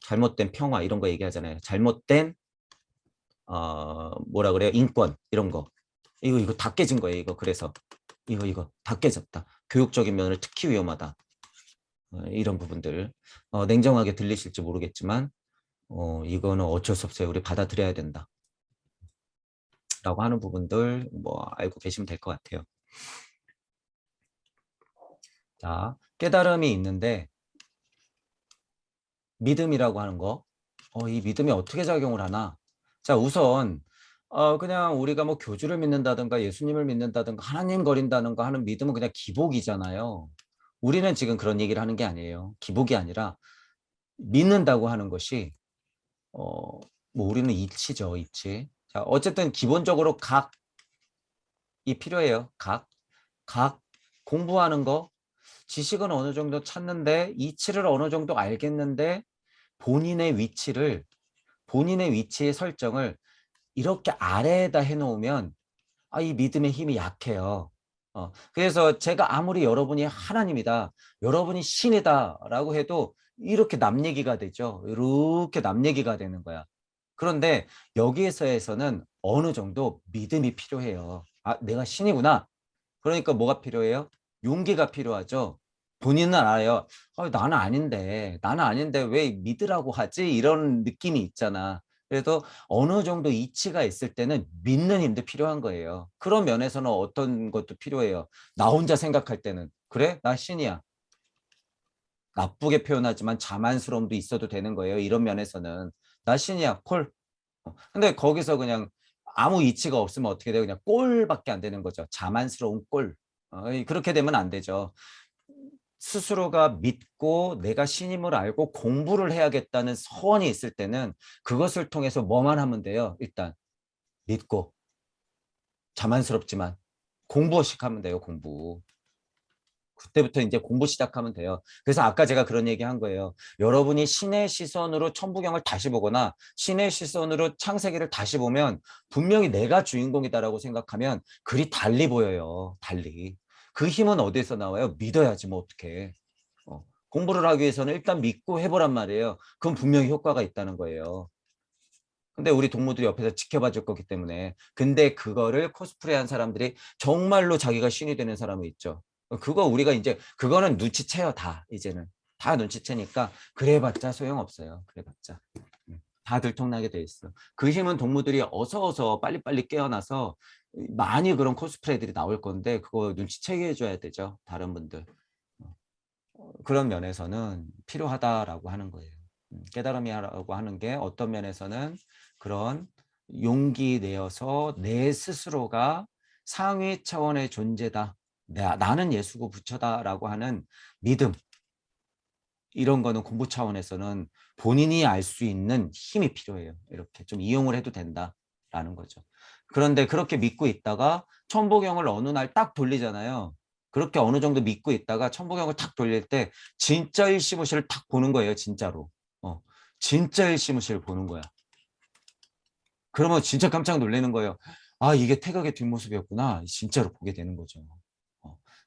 잘못된 평화 이런 거 얘기하잖아요. 잘못된 뭐라 그래요? 인권 이런 거. 이거 다 깨진 거예요. 이거 그래서 이거 다 깨졌다. 교육적인 면을 특히 위험하다. 이런 부분들 냉정하게 들리실지 모르겠지만 이거는 어쩔 수 없어요. 우리 받아들여야 된다. 라고 하는 부분들 뭐 알고 계시면 될 것 같아요. 자, 깨달음이 있는데 믿음이라고 하는 거, 이 믿음이 어떻게 작용을 하나? 자, 우선 그냥 우리가 뭐 교주를 믿는다든가 예수님을 믿는다든가 하나님 거린다든가 하는 믿음은 그냥 기복이잖아요. 우리는 지금 그런 얘기를 하는 게 아니에요. 기복이 아니라 믿는다고 하는 것이 뭐 우리는 이치죠, 이치. 자, 어쨌든 기본적으로 각이 필요해요. 각 공부하는 거 지식은 어느 정도 찾는데 이치를 어느 정도 알겠는데 본인의 위치의 설정을 이렇게 아래에다 해놓으면 이 믿음의 힘이 약해요. 그래서 제가 아무리 여러분이 하나님이다, 여러분이 신이다 라고 해도 이렇게 남 얘기가 되죠. 이렇게 남 얘기가 되는 거야. 그런데 여기에서는 어느 정도 믿음이 필요해요. 아, 내가 신이구나. 그러니까 뭐가 필요해요? 용기가 필요하죠. 본인은 알아요. 나는 아닌데, 나는 아닌데 왜 믿으라고 하지? 이런 느낌이 있잖아. 그래도 어느 정도 이치가 있을 때는 믿는 힘도 필요한 거예요. 그런 면에서는 어떤 것도 필요해요. 나 혼자 생각할 때는 그래? 나 신이야. 나쁘게 표현하지만 자만스러움도 있어도 되는 거예요. 이런 면에서는 나 신이야. 콜. 근데 거기서 그냥 아무 이치가 없으면 어떻게 돼요? 그냥 꼴밖에 안 되는 거죠. 자만스러운 꼴. 그렇게 되면 안 되죠. 스스로가 믿고 내가 신임을 알고 공부를 해야겠다는 소원이 있을 때는 그것을 통해서 뭐만 하면 돼요. 일단 믿고 자만스럽지만 공부씩 하면 돼요. 공부. 그때부터 이제 공부 시작하면 돼요. 그래서 아까 제가 그런 얘기 한 거예요. 여러분이 신의 시선으로 천부경을 다시 보거나 신의 시선으로 창세기를 다시 보면 분명히 내가 주인공이다라고 생각하면 글이 달리 보여요. 달리. 그 힘은 어디서 나와요? 믿어야지 뭐 어떡해. 공부를 하기 위해서는 일단 믿고 해보란 말이에요. 그럼 분명히 효과가 있다는 거예요. 근데 우리 동무들이 옆에서 지켜봐 줄 거기 때문에. 근데 그거를 코스프레 한 사람들이 정말로 자기가 신이 되는 사람이 있죠. 그거 우리가 이제 그거는 눈치채요. 다 이제는. 다 눈치채니까 그래봤자 소용없어요. 그래봤자. 다 들통나게 돼 있어. 그 힘은 동무들이 어서 빨리빨리 깨어나서 많이 그런 코스프레들이 나올 건데 그거 눈치채게 해줘야 되죠. 다른 분들. 그런 면에서는 필요하다라고 하는 거예요. 깨달음이라고 하는 게 어떤 면에서는 그런 용기 내어서 내 스스로가 상위 차원의 존재다. 나는 예수고 부처다라고 하는 믿음. 이런 거는 공부 차원에서는 본인이 알 수 있는 힘이 필요해요. 이렇게 좀 이용을 해도 된다라는 거죠. 그런데 그렇게 믿고 있다가 천보경을 어느 날 딱 돌리잖아요. 그렇게 어느 정도 믿고 있다가 천보경을 탁 돌릴 때 진짜 일시무시를 탁 보는 거예요. 진짜로. 진짜 일시무시를 보는 거야. 그러면 진짜 깜짝 놀라는 거예요. 아, 이게 태각의 뒷모습이었구나. 진짜로 보게 되는 거죠.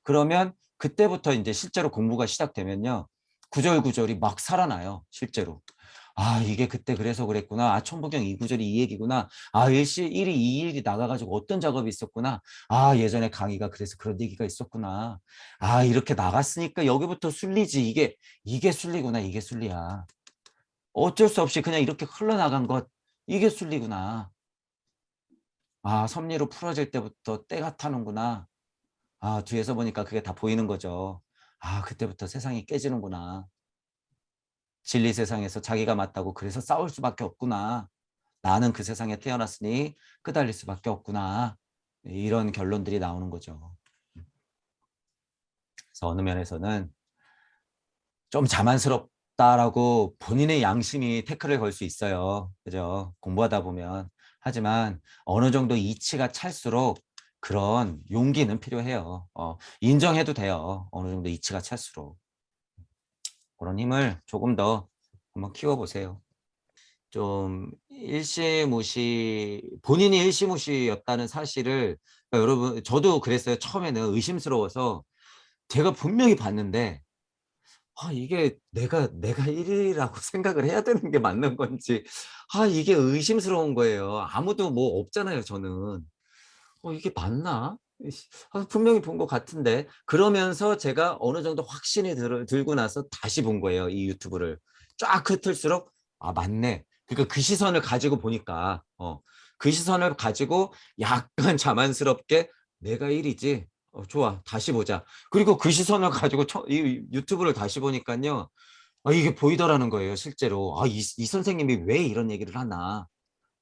그러면 그때부터 이제 실제로 공부가 시작되면요. 구절구절이 막 살아나요. 실제로. 아, 이게 그때 그래서 그랬구나. 아, 천부경 이 구절이 이 얘기구나. 아, 일이 이 일이 나가가지고 어떤 작업이 있었구나. 아, 예전에 강의가 그래서 그런 얘기가 있었구나. 아, 이렇게 나갔으니까 여기부터 순리지. 이게 순리구나. 이게 순리야. 어쩔 수 없이 그냥 이렇게 흘러나간 것. 이게 순리구나. 아, 섭리로 풀어질 때부터 때가 타는구나. 아, 뒤에서 보니까 그게 다 보이는 거죠. 아, 그때부터 세상이 깨지는구나. 진리 세상에서 자기가 맞다고 그래서 싸울 수밖에 없구나. 나는 그 세상에 태어났으니 끄달릴 수밖에 없구나. 이런 결론들이 나오는 거죠. 그래서 어느 면에서는 좀 자만스럽다라고 본인의 양심이 태클을 걸 수 있어요. 그죠? 공부하다 보면. 하지만 어느 정도 이치가 찰수록 그런 용기는 필요해요. 인정해도 돼요. 어느 정도 이치가 찰수록. 그런 힘을 조금 더 한번 키워보세요. 좀 본인이 일시무시였다는 사실을, 그러니까 여러분, 저도 그랬어요. 처음에는 의심스러워서 제가 분명히 봤는데, 이게 내가 1위라고 생각을 해야 되는 게 맞는 건지, 이게 의심스러운 거예요. 아무도 뭐 없잖아요, 저는. 이게 맞나? 분명히 본 것 같은데. 그러면서 제가 어느 정도 확신이 들고 나서 다시 본 거예요, 이 유튜브를. 쫙 흩을수록, 아, 맞네. 그러니까 그 시선을 가지고 보니까, 그 시선을 가지고 약간 자만스럽게 내가 1위지. 좋아. 다시 보자. 그리고 그 시선을 가지고 이 유튜브를 다시 보니까요. 이게 보이더라는 거예요, 실제로. 이 선생님이 왜 이런 얘기를 하나.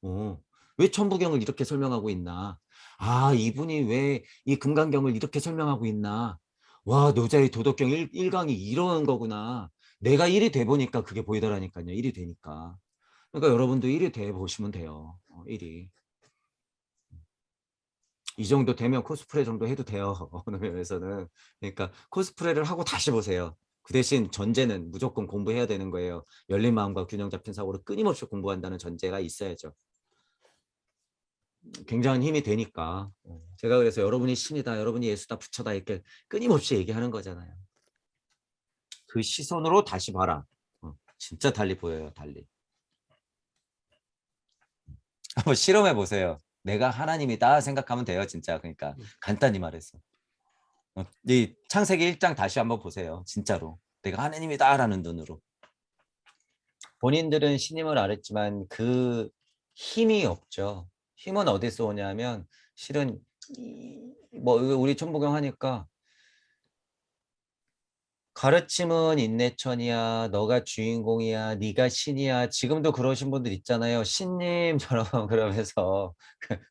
어, 왜 천부경을 이렇게 설명하고 있나? 아, 이분이 왜 이 금강경을 이렇게 설명하고 있나? 와, 노자의 도덕경 1강이 이런 거구나. 내가 1이 돼 보니까 그게 보이더라니까요. 1이 되니까. 그러니까 여러분도 1이 돼 보시면 돼요. 1이. 이 정도 되면 코스프레 정도 해도 돼요. 어느 면에서는. 그러니까 코스프레를 하고 다시 보세요. 그 대신 전제는 무조건 공부해야 되는 거예요. 열린 마음과 균형 잡힌 사고로 끊임없이 공부한다는 전제가 있어야죠. 굉장한 힘이 되니까. 제가 그래서 여러분이 신이다, 여러분이 예수다, 부처다 이렇게 끊임없이 얘기하는 거잖아요. 그 시선으로 다시 봐라. 진짜 달리 보여요, 달리. 한번 실험해 보세요. 내가 하나님이다 생각하면 돼요, 진짜. 그러니까 간단히 말해서. 이 창세기 1장 다시 한번 보세요. 진짜로. 내가 하나님이다라는 눈으로. 본인들은 신임을 알았지만 그 힘이 없죠. 힘은 어디서 오냐면 실은 뭐 우리 천부경 하니까 가르침은 인내천이야. 너가 주인공이야. 네가 신이야. 지금도 그러신 분들 있잖아요. 신님처럼 그러면서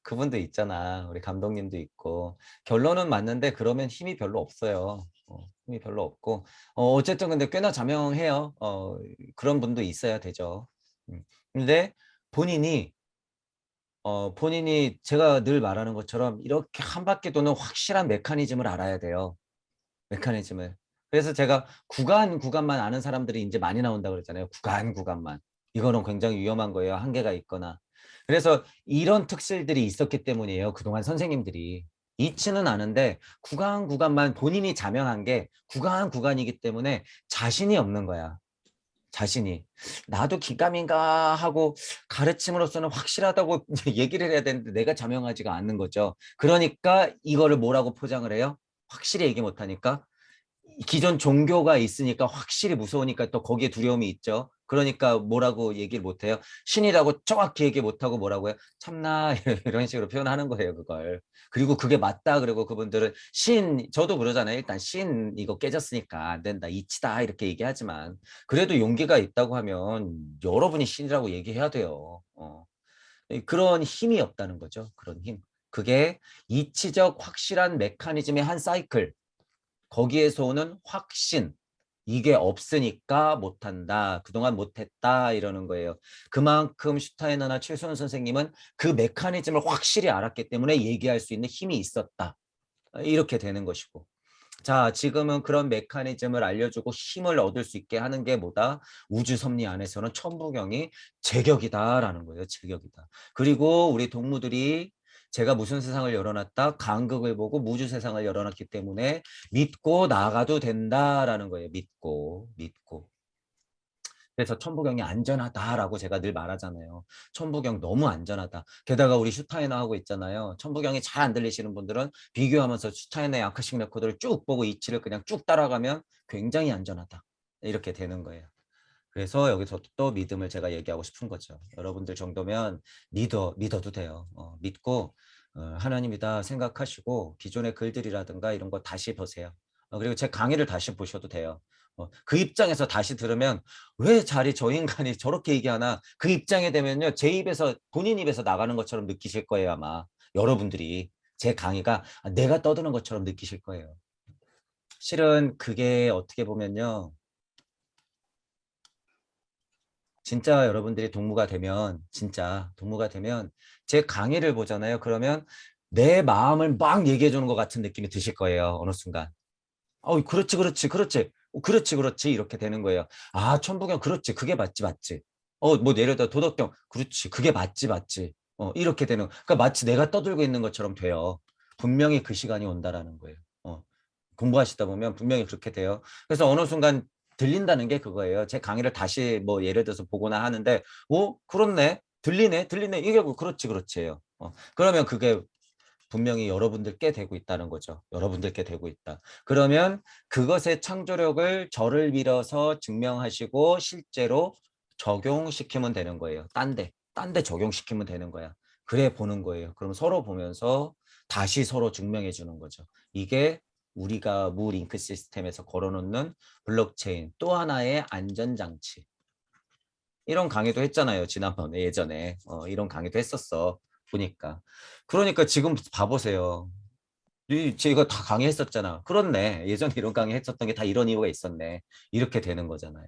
그분도 있잖아. 우리 감독님도 있고. 결론은 맞는데 그러면 힘이 별로 없어요. 힘이 별로 없고. 어쨌든 근데 꽤나 자명해요. 그런 분도 있어야 되죠. 근데 본인이 본인이 제가 늘 말하는 것처럼 이렇게 한 바퀴 도는 확실한 메커니즘을 알아야 돼요. 메커니즘을. 그래서 제가 구간만 아는 사람들이 이제 많이 나온다고 그랬잖아요. 구간만. 이거는 굉장히 위험한 거예요. 한계가 있거나. 그래서 이런 특실들이 있었기 때문이에요. 그동안 선생님들이. 이치는 아는데 구간만 본인이 자명한 게 구간이기 때문에 자신이 없는 거야. 자신이. 나도 기감인가 하고 가르침으로서는 확실하다고 얘기를 해야 되는데 내가 자명하지가 않는 거죠. 그러니까 이거를 뭐라고 포장을 해요? 확실히 얘기 못하니까 기존 종교가 있으니까 확실히 무서우니까 또 거기에 두려움이 있죠. 그러니까 뭐라고 얘기를 못해요. 신이라고 정확히 얘기 못하고 뭐라고 해요. 참나 이런 식으로 표현하는 거예요. 그걸. 그리고 그게 맞다. 그리고 그분들은 저도 그러잖아요. 일단 신 이거 깨졌으니까 안 된다. 이치다 이렇게 얘기하지만 그래도 용기가 있다고 하면 여러분이 신이라고 얘기해야 돼요. 그런 힘이 없다는 거죠. 그런 힘. 그게 이치적 확실한 메커니즘의 한 사이클. 거기에서 오는 확신. 이게 없으니까 못한다. 그동안 못했다. 이러는 거예요. 그만큼 슈타이너나 최소원 선생님은 그 메커니즘을 확실히 알았기 때문에 얘기할 수 있는 힘이 있었다. 이렇게 되는 것이고. 자, 지금은 그런 메커니즘을 알려주고 힘을 얻을 수 있게 하는 게 뭐다? 우주 섭리 안에서는 천부경이 제격이다라는 거예요. 제격이다. 그리고 우리 동무들이 제가 무슨 세상을 열어놨다? 간극을 보고 무주 세상을 열어놨기 때문에 믿고 나가도 된다라는 거예요. 믿고. 그래서 천부경이 안전하다라고 제가 늘 말하잖아요. 천부경 너무 안전하다. 게다가 우리 슈타이너 하고 있잖아요. 천부경이 잘 안 들리시는 분들은 비교하면서 슈타이너의 아카식 레코드를 쭉 보고 이치를 그냥 쭉 따라가면 굉장히 안전하다. 이렇게 되는 거예요. 그래서 여기서 또 믿음을 제가 얘기하고 싶은 거죠. 여러분들 정도면 믿어도 돼요. 믿고 하나님이다 생각하시고 기존의 글들이라든가 이런 거 다시 보세요. 그리고 제 강의를 다시 보셔도 돼요. 그 입장에서 다시 들으면 왜 자리 저 인간이 저렇게 얘기하나 그 입장에 되면요. 제 입에서 본인 입에서 나가는 것처럼 느끼실 거예요. 아마 여러분들이 제 강의가 내가 떠드는 것처럼 느끼실 거예요. 실은 그게 어떻게 보면요. 진짜 여러분들이 진짜 동무가 되면 제 강의를 보잖아요. 그러면 내 마음을 막 얘기해 주는 것 같은 느낌이 드실 거예요. 어느 순간. 그렇지. 이렇게 되는 거예요. 아, 천부경, 그렇지. 그게 맞지. 뭐 예를 들어 도덕경, 그렇지. 그게 맞지. 이렇게 되는, 그러니까 마치 내가 떠들고 있는 것처럼 돼요. 분명히 그 시간이 온다라는 거예요. 공부하시다 보면 분명히 그렇게 돼요. 그래서 어느 순간 들린다는 게 그거예요. 제 강의를 다시 뭐 예를 들어서 보거나 하는데, 그렇네. 들리네. 이게 그렇지예요. 그러면 그게 분명히 여러분들께 되고 있다는 거죠. 여러분들께 되고 있다. 그러면 그것의 창조력을 저를 빌어서 증명하시고 실제로 적용시키면 되는 거예요. 딴 데 적용시키면 되는 거야. 그래 보는 거예요. 그럼 서로 보면서 다시 서로 증명해 주는 거죠. 이게 우리가 무 링크 시스템에서 걸어놓는 블록체인 또 하나의 안전장치. 이런 강의도 했잖아요. 지난번에 예전에 이런 강의도 했었어. 보니까. 그러니까 지금 봐보세요. 제가 다 강의했었잖아. 그렇네. 예전에 이런 강의 했었던 게 다 이런 이유가 있었네. 이렇게 되는 거잖아요.